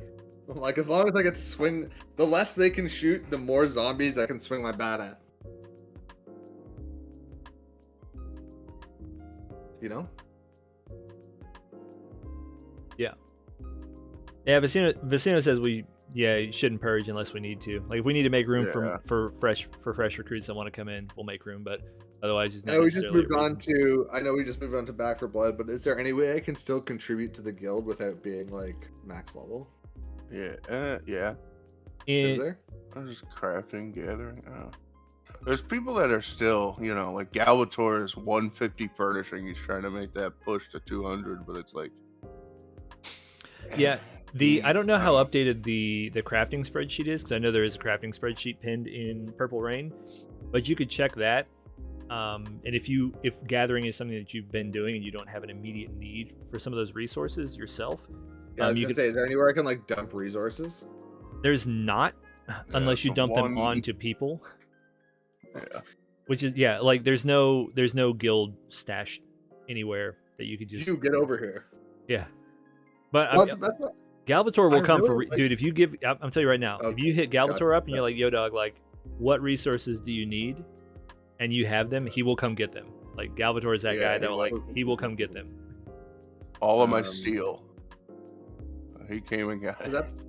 Speaker 2: Like, as long as I get to swing, the less they can shoot, the more zombies I can swing my bat at. You know?
Speaker 1: Yeah, Vicino says you shouldn't purge unless we need to. Like if we need to make room for fresh recruits that want to come in, we'll make room. But otherwise, it's not.
Speaker 2: I know we just
Speaker 1: necessarily
Speaker 2: moved on to Back for Blood, but is there any way I can still contribute to the guild without being like max level?
Speaker 3: Yeah.
Speaker 2: Is there?
Speaker 3: I'm just crafting, gathering. There's people that are still, like Galbator is 150 furnishing. He's trying to make that push to 200, but it's like,
Speaker 1: yeah. I don't know how updated the crafting spreadsheet is, because I know there is a crafting spreadsheet pinned in Purple Rain, but you could check that. And if gathering is something that you've been doing and you don't have an immediate need for some of those resources yourself,
Speaker 2: yeah, I was gonna say, is there anywhere I can like dump resources?
Speaker 1: There's not, unless you dump them onto people.
Speaker 3: Yeah.
Speaker 1: Which is like there's no guild stash anywhere that you could just.
Speaker 2: You get over here.
Speaker 1: Yeah, but
Speaker 2: Well, that's what...
Speaker 1: Galbator will come
Speaker 2: really
Speaker 1: for dude. If you give, I'm telling you right now, if you hit Galbator up and you're like, yo dog, like what resources do you need, and you have them, he will come get them. Like Galbator is that guy that will he will come get them.
Speaker 3: All of my steel. He came and got it.
Speaker 2: That's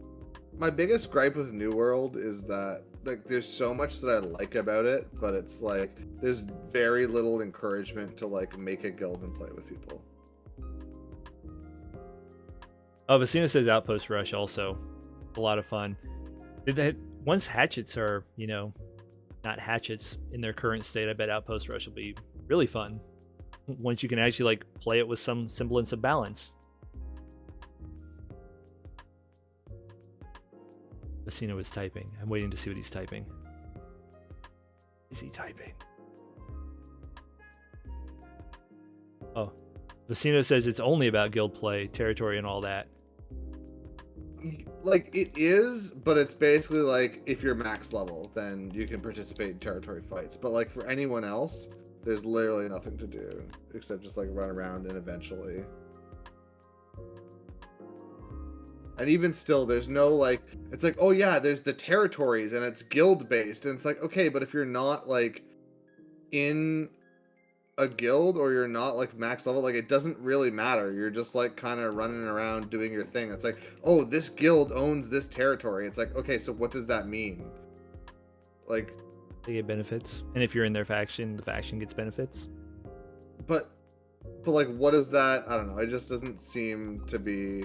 Speaker 2: my biggest gripe with New World is that like there's so much that I like about it, but it's like there's very little encouragement to like make a guild and play with people.
Speaker 1: Oh, Vicino says Outpost Rush also a lot of fun. Once hatchets are not hatchets in their current state, I bet Outpost Rush will be really fun. Once you can actually like play it with some semblance of balance. Vicino is typing. I'm waiting to see what he's typing. Is he typing? Oh, Vicino says it's only about guild play, territory, and all that.
Speaker 2: Like it is, but it's basically like if you're max level, then you can participate in territory fights. But like for anyone else, there's literally nothing to do except just like run around and eventually. And even still, there's no like, it's like, oh yeah, there's the territories and it's guild based. And it's like, okay, but if you're not like in a guild or you're not like max level, like it doesn't really matter. You're just like kind of running around doing your thing. It's like, oh, this guild owns this territory. It's like, okay, so what does that mean? Like,
Speaker 1: they get benefits. And if you're in their faction, the faction gets benefits.
Speaker 2: But like, what is that? I don't know. It just doesn't seem to be.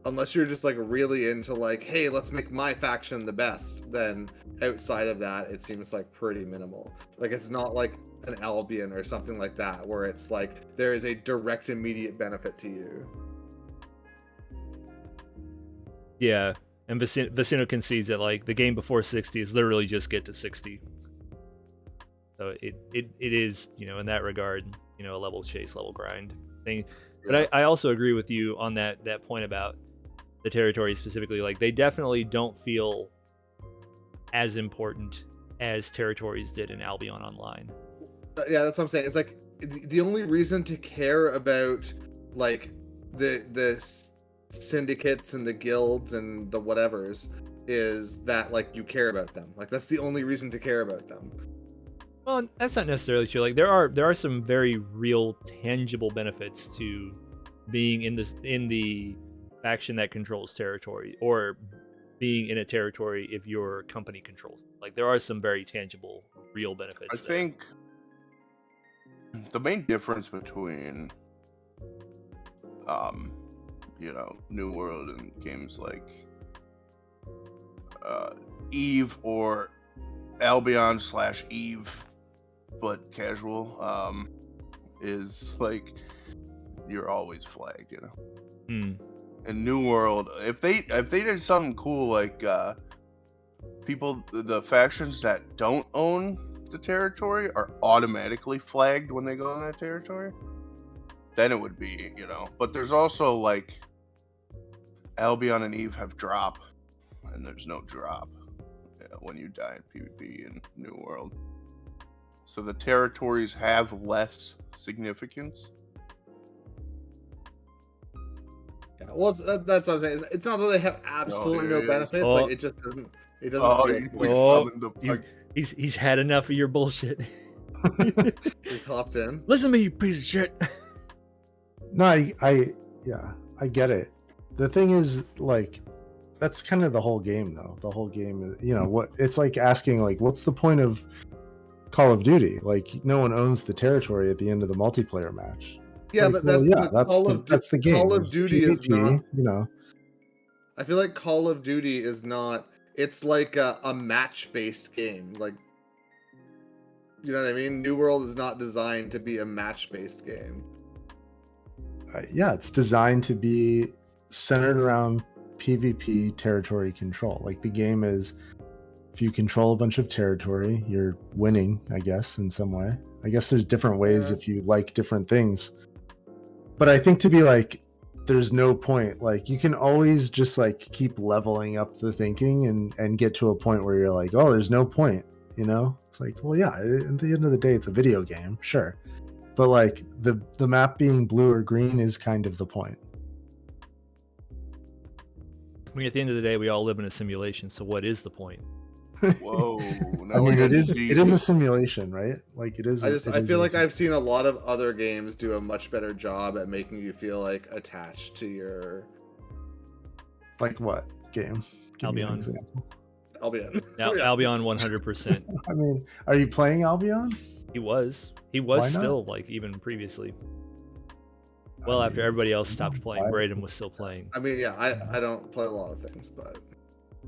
Speaker 2: Unless you're just like really into like, hey, let's make my faction the best, then outside of that, it seems like pretty minimal. Like it's not like an Albion or something like that, where it's like there is a direct immediate benefit to you.
Speaker 1: Yeah, and Vicino concedes that like the game before 60 is literally just get to 60. So it is, in that regard, a level chase, level grind thing. But I also agree with you on that point about the territory specifically. Like they definitely don't feel as important as territories did in Albion Online.
Speaker 2: Yeah, that's what I'm saying. It's like the only reason to care about like the syndicates and the guilds and the whatevers is that like you care about them. Like that's the only reason to care about them.
Speaker 1: Well, that's not necessarily true. Like there are some very real, tangible benefits to being in the faction that controls territory, or being in a territory if your company controls. Like there are some very tangible, real benefits.
Speaker 3: I think the main difference between, New World and games like Eve or Albion / Eve, but casual, is like you're always flagged, In New World, if they did something cool like the factions that don't own the territory are automatically flagged when they go in that territory, then it would be, but there's also like Albion and Eve have drop, and there's no drop when you die in PvP in New World. So the territories have less significance.
Speaker 2: Yeah, well, that's what I'm saying. It's not that they have absolutely no benefits.
Speaker 1: Oh.
Speaker 2: Like it just doesn't. It doesn't.
Speaker 3: Oh,
Speaker 2: feel
Speaker 3: we
Speaker 1: Oh,
Speaker 3: summoned the fuck.
Speaker 1: he's had enough of your bullshit.
Speaker 2: He's hopped in.
Speaker 1: Listen to me, you piece of shit.
Speaker 4: No, I get it. The thing is, like, that's kind of the whole game, though. The whole game is, what it's like asking, like, what's the point of Call of Duty? Like, no one owns the territory at the end of the multiplayer match.
Speaker 2: Yeah,
Speaker 4: like,
Speaker 2: but
Speaker 4: that's the game.
Speaker 2: Call of
Speaker 4: It's
Speaker 2: Duty is
Speaker 4: PvP,
Speaker 2: not. I feel like Call of Duty is not. It's like a match-based game. Like, you know what I mean? New World is not designed to be a match-based game.
Speaker 4: Yeah, it's designed to be centered around PvP territory control. Like, the game is, if you control a bunch of territory, you're winning, I guess, in some way. I guess there's different ways if you like different things. But I think to be like, there's no point. Like, you can always just like keep leveling up the thinking and get to a point where you're like, oh, there's no point. It's like, well, yeah, at the end of the day, it's a video game, sure. But like the map being blue or green is kind of the point.
Speaker 1: I mean, at the end of the day, we all live in a simulation. So what is the point?
Speaker 3: Whoa!
Speaker 4: I mean, it is a simulation, right? Like, it is.
Speaker 2: I feel like I've seen a lot of other games do a much better job at making you feel like attached to your.
Speaker 4: Like what game? Give me an
Speaker 1: Albion.
Speaker 4: example.
Speaker 2: Albion.
Speaker 1: Albion 100%.
Speaker 4: I mean, are you playing Albion?
Speaker 1: He was
Speaker 4: Why not?
Speaker 1: still, like, even previously. Well, after everybody else stopped playing,
Speaker 4: why-
Speaker 1: Braden was still playing.
Speaker 2: I mean, yeah, I don't play a lot of things, but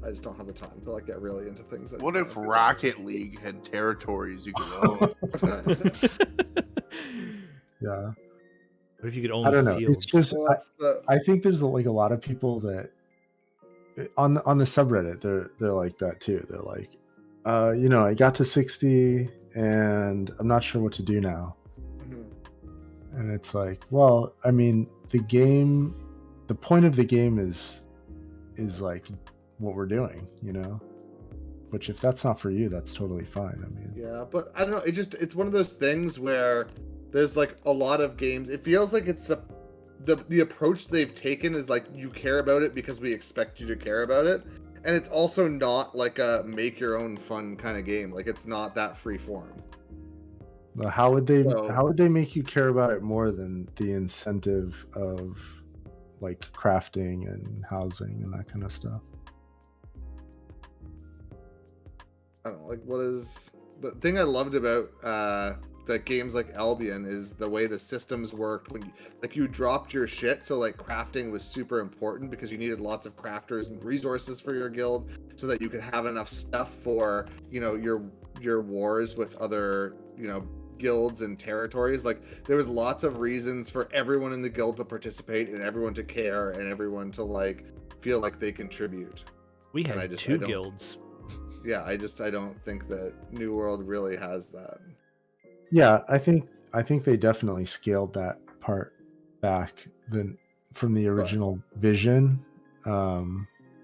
Speaker 2: I just don't have the time to like get really into things.
Speaker 3: What if Rocket League had territories you could own?
Speaker 4: Yeah.
Speaker 1: What if you could own
Speaker 4: I don't know.
Speaker 1: fields?
Speaker 4: It's just I think there's like a lot of people that on the subreddit they're like that too. They're like, I got to 60 and I'm not sure what to do now. And it's like, well, I mean, the point of the game is like what we're doing, which if that's not for you, that's totally fine. I mean,
Speaker 2: yeah, but I don't know. It's one of those things where there's like a lot of games. It feels like it's the approach they've taken is like you care about it because we expect you to care about it, and it's also not like a make your own fun kind of game. Like, it's not that free form.
Speaker 4: how would they make you care about it more than the incentive of like crafting and housing and that kind of stuff?
Speaker 2: I don't know, like, what is the thing I loved about the games like Albion is the way the systems worked when you dropped your shit. So like crafting was super important because you needed lots of crafters and resources for your guild so that you could have enough stuff for your wars with other guilds and territories. Like, there was lots of reasons for everyone in the guild to participate and everyone to care and everyone to like feel like they contribute.
Speaker 1: We had two guilds.
Speaker 2: Yeah, I don't think that New World really has that.
Speaker 4: Yeah, I think they definitely scaled that part back from the original vision.
Speaker 2: But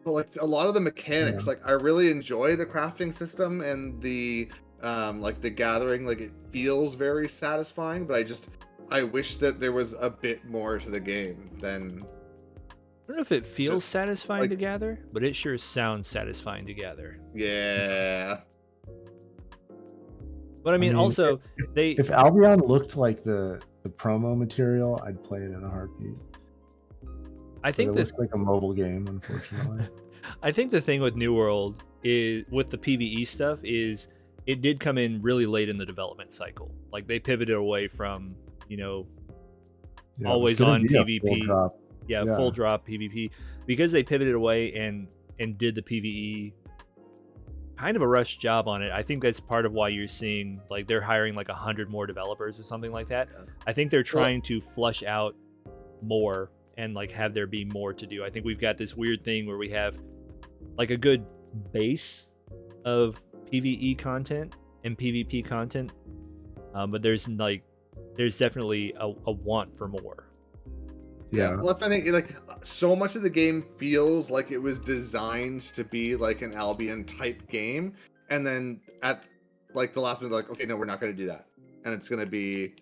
Speaker 2: like a lot of the mechanics, like I really enjoy the crafting system and the like the gathering. Like, it feels very satisfying, but I wish that there was a bit more to the game than.
Speaker 1: I don't know if it feels
Speaker 2: Just,
Speaker 1: satisfying
Speaker 2: like-
Speaker 1: to gather, but it sure sounds satisfying to gather.
Speaker 2: Yeah.
Speaker 1: But I mean, also,
Speaker 4: if Albion looked like the promo material, I'd play it in a heartbeat.
Speaker 1: I think
Speaker 4: it looks like a mobile game, unfortunately.
Speaker 1: I think the thing with New World is with the PvE stuff is it did come in really late in the development cycle. Like, they pivoted away from always on PvP. Full drop PvP, because they pivoted away and did the PvE kind of a rush job on it. I think that's part of why you're seeing like they're hiring like 100 more developers or something like that.
Speaker 2: Yeah.
Speaker 1: I think they're trying to flush out more and like have there be more to do. I think we've got this weird thing where we have like a good base of PvE content and PvP content, but there's definitely a want for more.
Speaker 2: Yeah, well, that's my thing. Like, so much of the game feels like it was designed to be like an Albion type game, and then at like the last minute, like, okay, no, we're not going to do that, and it's going to be,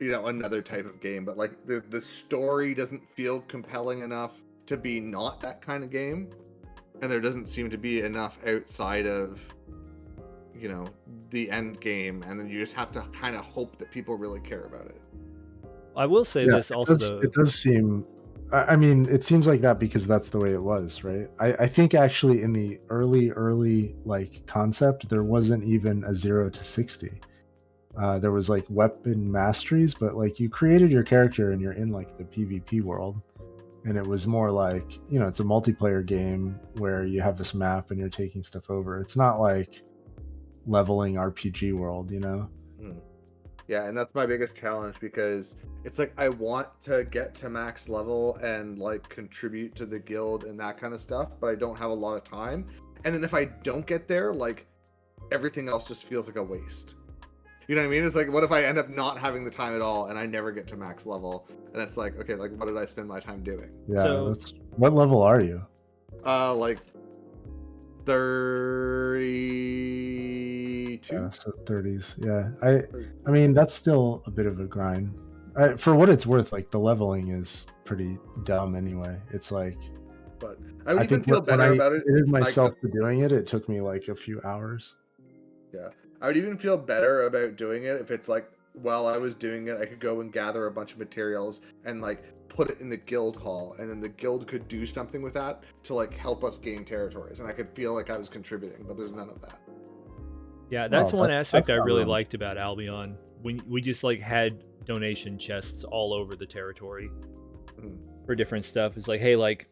Speaker 2: another type of game. But like the story doesn't feel compelling enough to be not that kind of game, and there doesn't seem to be enough outside of, the end game, and then you just have to kind of hope that people really care about it.
Speaker 1: I will say this also, though.
Speaker 4: It does seem. I mean, it seems like that because that's the way it was, right? I think actually in the early like concept, there wasn't even a 0 to 60. There was like weapon masteries, but like you created your character and you're in like the PvP world, and it was more like, it's a multiplayer game where you have this map and you're taking stuff over. It's not like leveling RPG world,
Speaker 2: Yeah, and that's my biggest challenge, because it's like I want to get to max level and like contribute to the guild and that kind of stuff, but I don't have a lot of time. And then if I don't get there, like everything else just feels like a waste. You know what I mean? It's like, what if I end up not having the time at all and I never get to max level? And it's like, okay, like what did I spend my time doing?
Speaker 4: Yeah, that's what level are you?
Speaker 2: Like 32.
Speaker 4: Yeah, so 30s. Yeah, I mean that's still a bit of a grind. For what it's worth, like the leveling is pretty dumb anyway. It's like,
Speaker 2: but I would even feel better about it.
Speaker 4: I did myself for doing it. It took me like a few hours.
Speaker 2: Yeah, I would even feel better about doing it if it's like, while I was doing it, I could go and gather a bunch of materials and like put it in the guild hall, and then the guild could do something with that to like help us gain territories, and I could feel like I was contributing, but there's none of that.
Speaker 1: Yeah, that's one aspect I really liked about Albion. We just like had donation chests all over the territory for different stuff. It's like, hey, like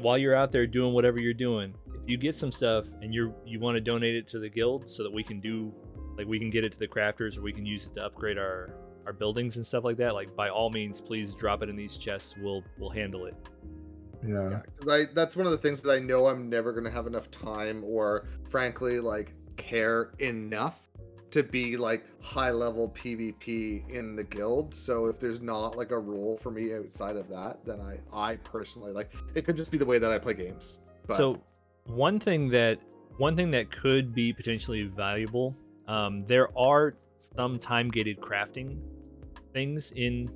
Speaker 1: while you're out there doing whatever you're doing, if you get some stuff and you want to donate it to the guild so that we can get it to the crafters, or we can use it to upgrade our buildings and stuff like that, like by all means, please drop it in these chests. We'll handle it.
Speaker 4: Yeah,
Speaker 2: because that's one of the things that I know I'm never going to have enough time, or frankly, like care enough to be like high level PvP in the guild. So if there's not like a role for me outside of that, then I personally, like, it could just be the way that I play games. But
Speaker 1: so one thing that could be potentially valuable, there are some time gated crafting things in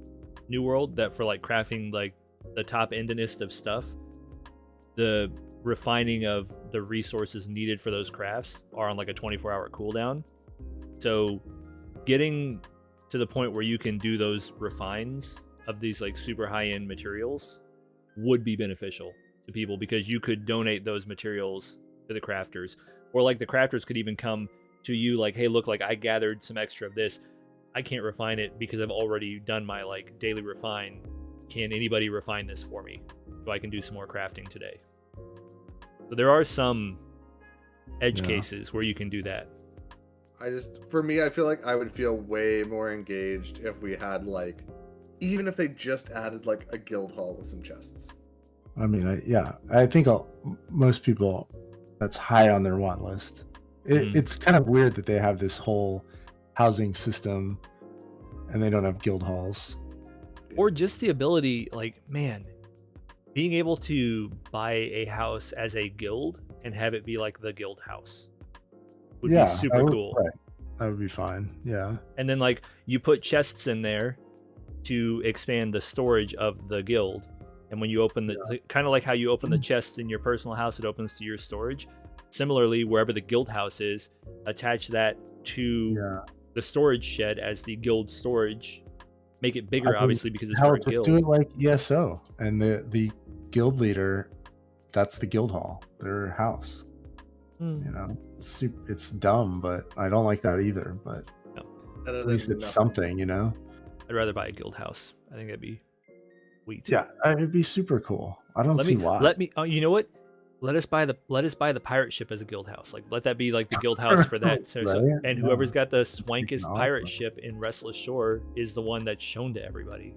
Speaker 1: New World that for like crafting like the top endest of stuff, the refining of the resources needed for those crafts are on like a 24-hour cooldown. So getting to the point where you can do those refines of these like super high-end materials would be beneficial to people, because you could donate those materials to the crafters, or like the crafters could even come to you like, hey, look, like I gathered some extra of this. I can't refine it because I've already done my like daily refine. Can anybody refine this for me so I can do some more crafting today? So there are some edge cases where you can do that.
Speaker 2: For me, I feel like I would feel way more engaged if we had like, even if they just added like a guild hall with some chests.
Speaker 4: I mean, I think most people, that's high on their want list. It's kind of weird that they have this whole housing system and they don't have guild halls.
Speaker 1: Or just the ability, like, man, being able to buy a house as a guild and have it be like the guild house would be super cool.
Speaker 4: Right. That would be fine. Yeah.
Speaker 1: And then like you put chests in there to expand the storage of the guild. And when you open the, kind of like how you open the chests in your personal house, it opens to your storage. Similarly, wherever the guild house is, attach that to the storage shed as the guild storage. Make it bigger, obviously, because it's for a guild.
Speaker 4: Do it like ESO, and the guild leader, that's the guild hall, their house. You know, it's dumb, but I don't like that either. But at least it's something, you know.
Speaker 1: I'd rather buy a guild house. I think that'd be sweet.
Speaker 4: Yeah, it'd be super cool. I don't see why.
Speaker 1: Oh, you know what? Let us buy the pirate ship as a guild house. Like, let that be like the guild house for that. And whoever's got the swankest pirate ship in Restless Shore is the one that's shown to everybody.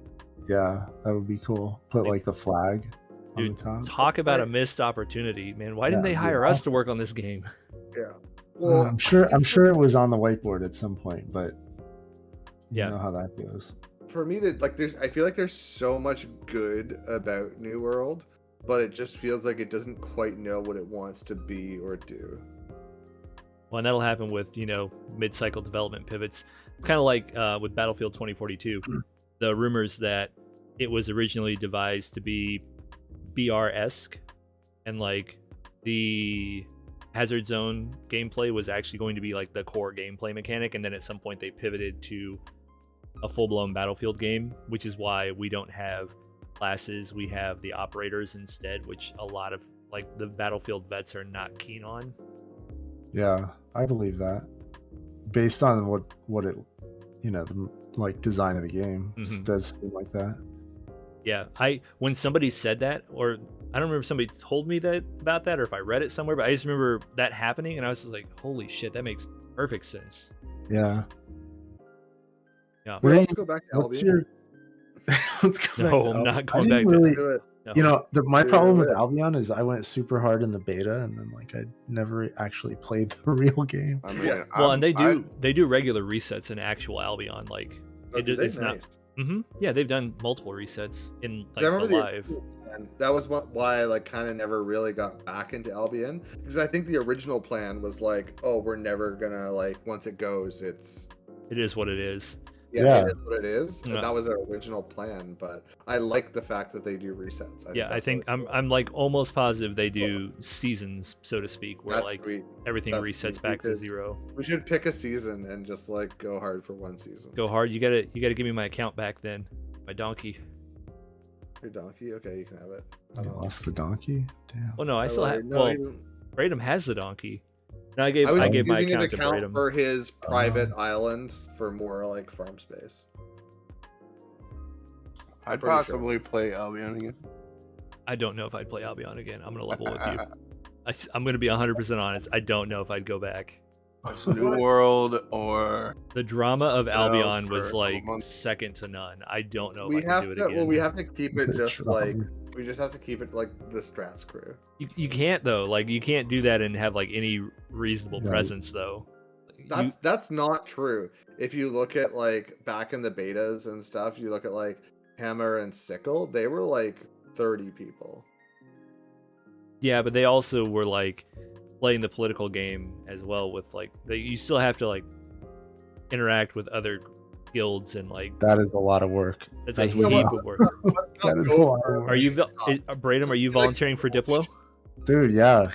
Speaker 4: Yeah, that would be cool. Put like the flag on the top.
Speaker 1: Talk about a missed opportunity, man. Why didn't they hire us to work on this game?
Speaker 2: Yeah.
Speaker 4: Well, I'm sure it was on the whiteboard at some point, but you know how that goes.
Speaker 2: for me, that like I feel like there's so much good about New World, but it just feels like it doesn't quite know what it wants to be or do.
Speaker 1: Well, and that'll happen with, mid-cycle development pivots. Kind of like with Battlefield 2042. The rumors that it was originally devised to be BR-esque, and like the Hazard Zone gameplay was actually going to be like the core gameplay mechanic, and then at some point they pivoted to a full-blown Battlefield game, which is why we don't have classes. We have the operators instead, which a lot of like the Battlefield vets are not keen on.
Speaker 4: Yeah, I believe that. Based on what it, the like design of the game does seem like that.
Speaker 1: Yeah, when somebody said that, or I don't remember if somebody told me that about that, or if I read it somewhere, but I just remember that happening, and I was just like, "Holy shit, that makes perfect sense."
Speaker 4: Yeah.
Speaker 1: Yeah.
Speaker 2: Well, let's go back to
Speaker 4: What's
Speaker 2: Albion.
Speaker 4: let's go back
Speaker 1: No,
Speaker 4: to
Speaker 1: I'm
Speaker 4: Albion.
Speaker 1: not
Speaker 4: I
Speaker 1: going
Speaker 4: didn't
Speaker 1: back
Speaker 4: really,
Speaker 2: Do it.
Speaker 1: No.
Speaker 4: my
Speaker 2: Do
Speaker 4: problem with
Speaker 2: it.
Speaker 4: Albion is I went super hard in the beta, and then like I never actually played the real game.
Speaker 3: I mean,
Speaker 2: Yeah.
Speaker 1: Well, and they do regular resets in actual Albion, like
Speaker 2: Oh, do they?
Speaker 1: it's not.
Speaker 2: Nice.
Speaker 1: Yeah, they've done multiple resets in
Speaker 2: 'Cause I
Speaker 1: like the
Speaker 2: remember
Speaker 1: live.
Speaker 2: And that was why I like kind of never really got back into Albion, because I think the original plan was like, oh, we're never gonna like once it goes, it's
Speaker 1: It is what it is.
Speaker 4: Yeah.
Speaker 2: it is what it is. And
Speaker 1: Yeah.
Speaker 2: that was their original plan, but I like the fact that they do resets.
Speaker 1: Yeah, I
Speaker 2: that's
Speaker 1: think
Speaker 2: really cool.
Speaker 1: I'm like almost positive they do seasons, so to speak, where
Speaker 2: That's
Speaker 1: like
Speaker 2: sweet.
Speaker 1: everything
Speaker 2: That's
Speaker 1: resets
Speaker 2: sweet,
Speaker 1: back to
Speaker 2: because-
Speaker 1: 0.
Speaker 2: We should pick a season and just like go hard for one season.
Speaker 1: Go hard. You gotta give me my account back then. My donkey.
Speaker 2: Your donkey, okay, you can have it. I
Speaker 4: You
Speaker 2: don't know.
Speaker 4: lost the donkey. Damn.
Speaker 1: Oh no, I still have.
Speaker 2: No,
Speaker 1: Well,
Speaker 2: he didn't.
Speaker 1: Braden has the donkey. No, I gave
Speaker 2: I was
Speaker 1: my
Speaker 2: using his
Speaker 1: account to
Speaker 2: account
Speaker 1: Braden.
Speaker 2: for his private islands for more like farm space.
Speaker 3: I'd
Speaker 2: pretty sure.
Speaker 3: possibly play Albion again.
Speaker 1: I don't know if I'd play Albion again. I'm gonna level with you. I'm gonna be 100% honest. I don't know if I'd go back.
Speaker 3: It's New World or
Speaker 1: The drama of
Speaker 3: Something else
Speaker 1: Albion
Speaker 3: for a
Speaker 1: was
Speaker 3: couple
Speaker 1: like
Speaker 3: months.
Speaker 1: second to none. I don't know if
Speaker 2: We
Speaker 1: I
Speaker 2: have
Speaker 1: can do
Speaker 2: to.
Speaker 1: it again.
Speaker 2: Well, we have to keep it just
Speaker 4: Drama.
Speaker 2: like we just have to keep it like the Strats crew.
Speaker 1: You can't though. Like you can't do that and have like any reasonable
Speaker 4: Yeah.
Speaker 1: presence though.
Speaker 2: That's not true. If you look at like back in the betas and stuff, you look at like Hammer and Sickle, they were like 30 people.
Speaker 1: Yeah, but they also were like playing the political game as well with like you still have to like interact with other guilds and like
Speaker 4: That is a lot of work.
Speaker 1: that's a
Speaker 4: As
Speaker 1: heap
Speaker 4: we
Speaker 1: of
Speaker 4: know.
Speaker 1: work.
Speaker 4: That is a lot of work.
Speaker 1: Are you Braden, are you
Speaker 2: Like-
Speaker 1: volunteering for Diplo?
Speaker 4: Dude, yeah.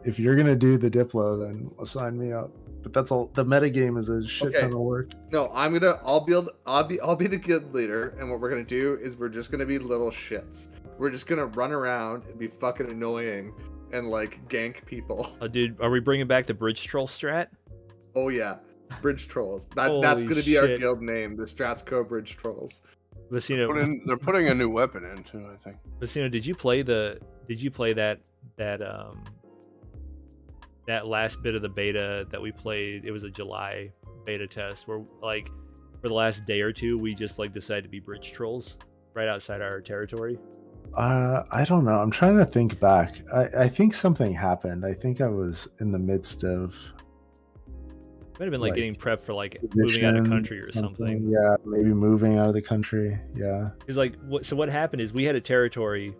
Speaker 4: If you're gonna do the Diplo, then sign me up. But that's all. The meta game is a shit
Speaker 2: Okay.
Speaker 4: ton of work.
Speaker 2: No, I'll be the guild leader, and what we're gonna do is we're just gonna be little shits. We're just gonna run around and be fucking annoying and like gank people.
Speaker 1: Oh, dude, are we bringing back the bridge troll strat?
Speaker 2: Oh yeah, bridge trolls. That's
Speaker 1: Holy
Speaker 2: gonna be our
Speaker 1: shit.
Speaker 2: guild name, the Strats Co Bridge Trolls.
Speaker 1: Vecino,
Speaker 3: they're putting a new weapon in too, I think.
Speaker 1: Vecino, did you play that last bit of the beta that we played? It was a July beta test where like for the last day or two we just like decided to be bridge trolls right outside our territory.
Speaker 4: I don't know. I'm trying to think back. I think something happened. I think I was in the midst of
Speaker 1: Might have been like
Speaker 4: Like,
Speaker 1: getting prepped for like moving out of
Speaker 4: position,
Speaker 1: country or something.
Speaker 4: Yeah, maybe moving out of the country. Yeah.
Speaker 1: Because like what happened is we had a territory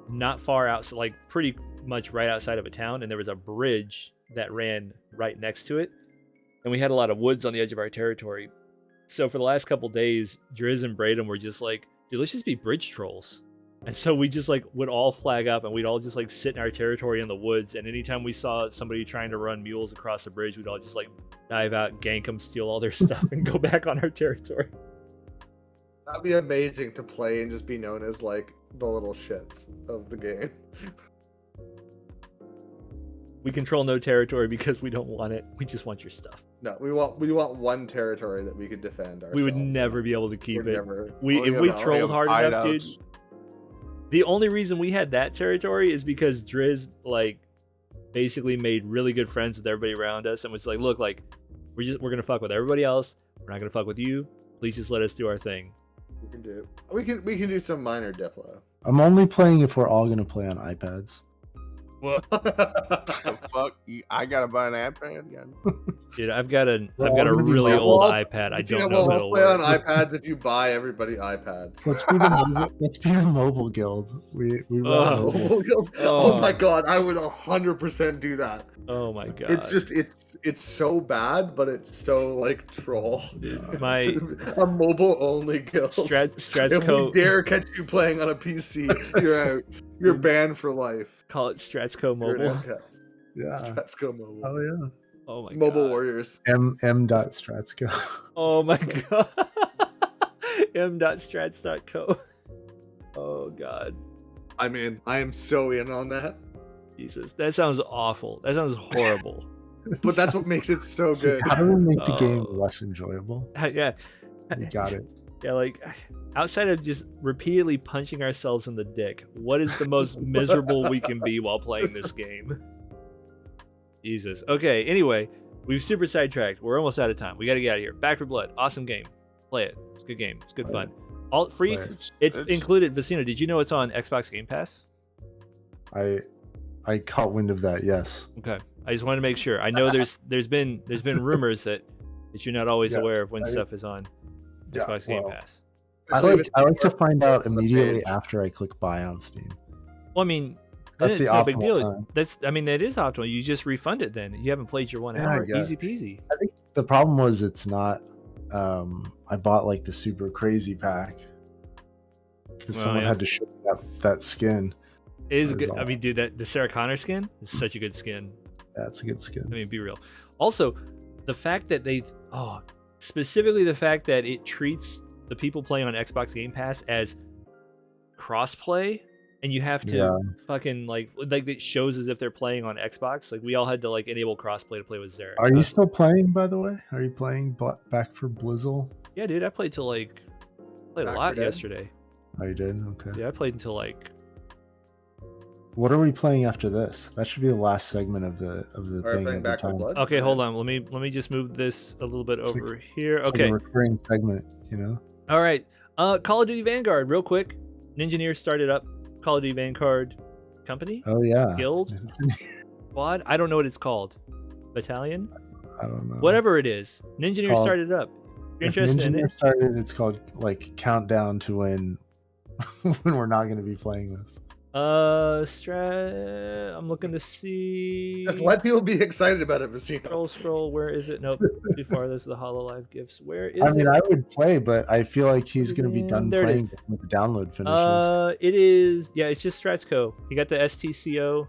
Speaker 1: not far out, so like pretty much right outside of a town, and there was a bridge that ran right next to it, and we had a lot of woods on the edge of our territory. So for the last couple days, Driz and Braden were just like, dude, let's just be bridge trolls. And so we just like would all flag up and we'd all just like sit in our territory in the woods, and anytime we saw somebody trying to run mules across the bridge, we'd all just like dive out, gank them, steal all their stuff, and go back on our territory.
Speaker 2: That'd be amazing to play and just be known as like the little shits of the game.
Speaker 1: We control no territory because we don't want it. We just want your stuff.
Speaker 2: No, we want one territory that we could defend ourselves.
Speaker 1: We would never be able to keep
Speaker 2: We're
Speaker 1: it.
Speaker 2: never-
Speaker 1: If
Speaker 3: yeah,
Speaker 1: we
Speaker 3: no,
Speaker 1: trolled
Speaker 3: have
Speaker 1: hard enough, dude.
Speaker 3: hideouts.
Speaker 1: The only reason we had that territory is because Driz like basically made really good friends with everybody around us and was like, look, like we're gonna fuck with everybody else. We're not gonna fuck with you. Please just let us do our thing.
Speaker 2: We can do some minor Diplo.
Speaker 4: I'm only playing if we're all gonna play on iPads.
Speaker 1: Well,
Speaker 3: The fuck? I gotta buy an iPad again.
Speaker 1: dude, I've got a
Speaker 4: Well,
Speaker 1: really
Speaker 4: I'm gonna be
Speaker 1: old
Speaker 2: well,
Speaker 1: iPad. I
Speaker 2: You
Speaker 1: don't
Speaker 2: know,
Speaker 1: know if
Speaker 2: we'll
Speaker 1: it'll
Speaker 2: play on
Speaker 1: work.
Speaker 2: iPads if you buy everybody iPads.
Speaker 4: Let's be the mobile guild. We run
Speaker 1: Oh.
Speaker 4: mobile.
Speaker 2: Oh my god, I would 100% do that.
Speaker 1: Oh my god.
Speaker 2: It's just it's so bad, but it's so like troll.
Speaker 1: My
Speaker 2: A mobile only guild.
Speaker 1: Strats
Speaker 2: If we
Speaker 1: Co.
Speaker 2: dare catch you playing on a PC, you're out. You're banned for life.
Speaker 1: Call it Strats Co.
Speaker 2: You're an
Speaker 1: Mobile.
Speaker 2: outcast.
Speaker 4: Yeah.
Speaker 2: Let's go mobile.
Speaker 4: Oh yeah.
Speaker 1: Oh my
Speaker 2: Mobile
Speaker 1: god.
Speaker 2: warriors.
Speaker 4: M.Stratsko.
Speaker 1: Oh my god. M.strats.co. Oh god.
Speaker 2: I mean, I am so in on that.
Speaker 1: Jesus. That sounds awful. That sounds horrible.
Speaker 2: But that's what makes it so
Speaker 4: So
Speaker 2: good.
Speaker 4: how do we make the game
Speaker 1: Oh.
Speaker 4: less enjoyable?
Speaker 1: Yeah.
Speaker 4: We got it.
Speaker 1: Yeah, like outside of just repeatedly punching ourselves in the dick, what is the most miserable we can be while playing this game? Jesus. Okay, anyway, we've super sidetracked. We're almost out of time. We got to get out of here. Back for Blood. Awesome game. Play it. It's a good game. It's good fun. All free.
Speaker 4: Play it.
Speaker 1: It's included. Vicino, did you know it's on Xbox Game Pass?
Speaker 4: I caught wind of that. Yes.
Speaker 1: Okay. I just wanted to make sure. I know there's been rumors that you're not always
Speaker 4: Yes,
Speaker 1: aware of when
Speaker 4: I-
Speaker 1: stuff is on
Speaker 4: Yeah,
Speaker 1: Xbox Game
Speaker 4: well,
Speaker 1: Pass.
Speaker 4: I like to find out immediately after I click buy on Steam.
Speaker 1: Well, I mean, then
Speaker 4: That's
Speaker 1: it's
Speaker 4: the
Speaker 1: no big
Speaker 4: optimal
Speaker 1: deal.
Speaker 4: time.
Speaker 1: That is optimal. You just refund it then. You haven't played your 1
Speaker 4: Yeah, I
Speaker 1: hour.
Speaker 4: guess.
Speaker 1: Easy peasy.
Speaker 4: I think the problem was it's not. I bought like the super crazy pack because
Speaker 1: Well,
Speaker 4: someone
Speaker 1: yeah.
Speaker 4: had to show me that skin.
Speaker 1: It is
Speaker 4: That
Speaker 1: good.
Speaker 4: is
Speaker 1: I mean, dude, the Sarah Connor skin is such a good skin.
Speaker 4: That's a good skin.
Speaker 1: I mean, be real. Also, the fact that specifically the fact that it treats the people playing on Xbox Game Pass as crossplay, and you have to
Speaker 4: Yeah.
Speaker 1: fucking like it shows as if they're playing on Xbox. Like we all had to like enable crossplay to play with Zarek.
Speaker 4: Are you still playing, by the way? Are you playing Back for Blizzle?
Speaker 1: Yeah, dude, I played till played a
Speaker 2: Back
Speaker 1: lot
Speaker 2: 4 Dead?
Speaker 1: yesterday.
Speaker 4: Oh, you did? Okay.
Speaker 1: Yeah, I played until like
Speaker 4: What are we playing after this? That should be the last segment of the
Speaker 2: Are we
Speaker 4: thing.
Speaker 2: playing
Speaker 4: every
Speaker 2: Back 4
Speaker 4: time.
Speaker 2: Blood?
Speaker 1: okay, hold on. Let me just move this a little bit
Speaker 4: It's like-
Speaker 1: over here.
Speaker 4: It's like
Speaker 1: Okay.
Speaker 4: a recurring segment, you know?
Speaker 1: All right. Call of Duty Vanguard, real quick. Ninjaneer started up Call of Duty Vanguard Company?
Speaker 4: Oh yeah.
Speaker 1: Guild? Squad? I don't know what it's called. Battalion?
Speaker 4: I don't know.
Speaker 1: Whatever it is. Ninjaneer
Speaker 4: Called-
Speaker 1: started it up. You're
Speaker 4: If
Speaker 1: interested in
Speaker 4: Ninja
Speaker 1: it?
Speaker 4: started, it's called like Countdown to when when we're not going to be playing this.
Speaker 1: I'm looking to see.
Speaker 2: Just let people be excited about it, Vicino.
Speaker 1: Scroll. Where is it? Nope. Too far. This is the HoloLive gifts. Where is
Speaker 4: I mean,
Speaker 1: it?
Speaker 4: I would play, but I feel like he's going to be done
Speaker 1: There it
Speaker 4: playing before the download finishes.
Speaker 1: It is. Yeah, it's just Stratsco. You got the STCO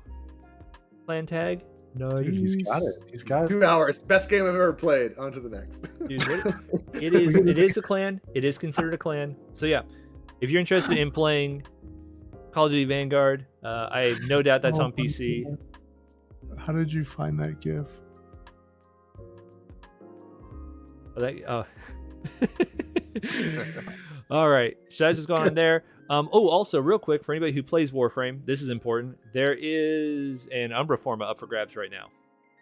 Speaker 1: clan tag. No,
Speaker 4: Dude, he's got it. He's got it.
Speaker 2: 2 hours. Best game I've ever played. On to the next.
Speaker 1: Dude, it is. It is a clan. It is considered a clan. So yeah, if you're interested in playing Call of Duty Vanguard, I have no doubt that's
Speaker 4: Oh,
Speaker 1: on PC.
Speaker 4: How did you find that GIF?
Speaker 1: All right, so that's what's going on there. Also, real quick, for anybody who plays Warframe, this is important. There is an Umbra Forma up for grabs right now.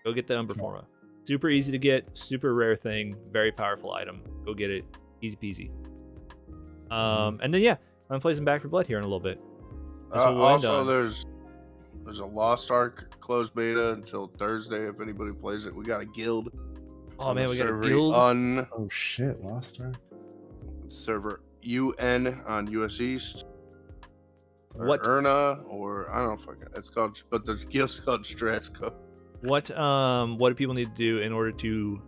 Speaker 1: Go get the Umbra Forma. Super easy to get, super rare thing, very powerful item. Go get it, easy peasy. And then yeah, I'm gonna play some Back for Blood here in a little bit. That's what we'll end
Speaker 3: Also,
Speaker 1: on.
Speaker 3: there's a Lost Ark closed beta until Thursday. If anybody plays it, we got a guild.
Speaker 1: Oh
Speaker 3: on
Speaker 1: man,
Speaker 3: the
Speaker 1: we got a
Speaker 3: server
Speaker 1: guild.
Speaker 4: Oh shit, Lost Ark.
Speaker 3: server UN on US East. Or
Speaker 1: What?
Speaker 3: Erna, or I don't know fucking. It's called, but the guild's called Strats.
Speaker 1: What do people need to do in order to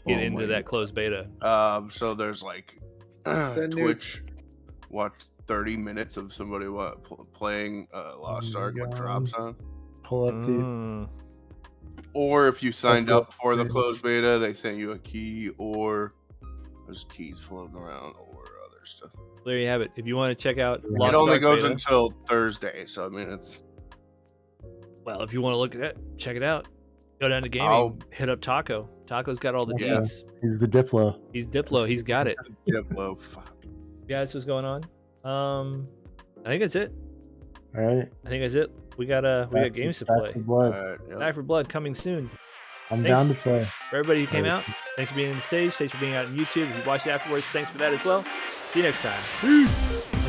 Speaker 1: get
Speaker 4: Oh
Speaker 1: into
Speaker 4: my
Speaker 1: that closed beta?
Speaker 3: So there's like
Speaker 2: Send
Speaker 3: Twitch. Watch 30 minutes of somebody playing Lost
Speaker 4: Oh my
Speaker 3: Ark with
Speaker 4: God.
Speaker 3: drops on.
Speaker 4: Pull up the.
Speaker 1: Mm.
Speaker 3: Or if you signed
Speaker 4: Okay.
Speaker 3: up for the closed beta, they sent you a key, or there's keys floating around, or other stuff.
Speaker 1: There you have it. If you want to check out
Speaker 4: It
Speaker 1: Lost
Speaker 3: It only
Speaker 1: Ark
Speaker 3: goes
Speaker 1: beta,
Speaker 3: until Thursday, so I mean it's.
Speaker 1: well, if you want to look at it, check it out. Go down to gaming,
Speaker 3: I'll-
Speaker 1: hit up Taco. Taco's got all the
Speaker 3: Yeah.
Speaker 1: deets.
Speaker 4: He's the Diplo.
Speaker 1: He's Diplo. He's got it.
Speaker 3: Diplo, fuck.
Speaker 1: Yeah, that's what's going on. I think that's it.
Speaker 4: All right.
Speaker 1: I think that's it. We got games to
Speaker 4: Back
Speaker 1: play.
Speaker 4: for Blood.
Speaker 3: Yeah.
Speaker 1: Back for Blood coming soon.
Speaker 4: I'm
Speaker 1: Thanks.
Speaker 4: down to play.
Speaker 1: For everybody who came
Speaker 4: Alright.
Speaker 1: out, thanks for being on the stage. Thanks for being out on YouTube. If you watch it afterwards, thanks for that as well. See you next time. Peace.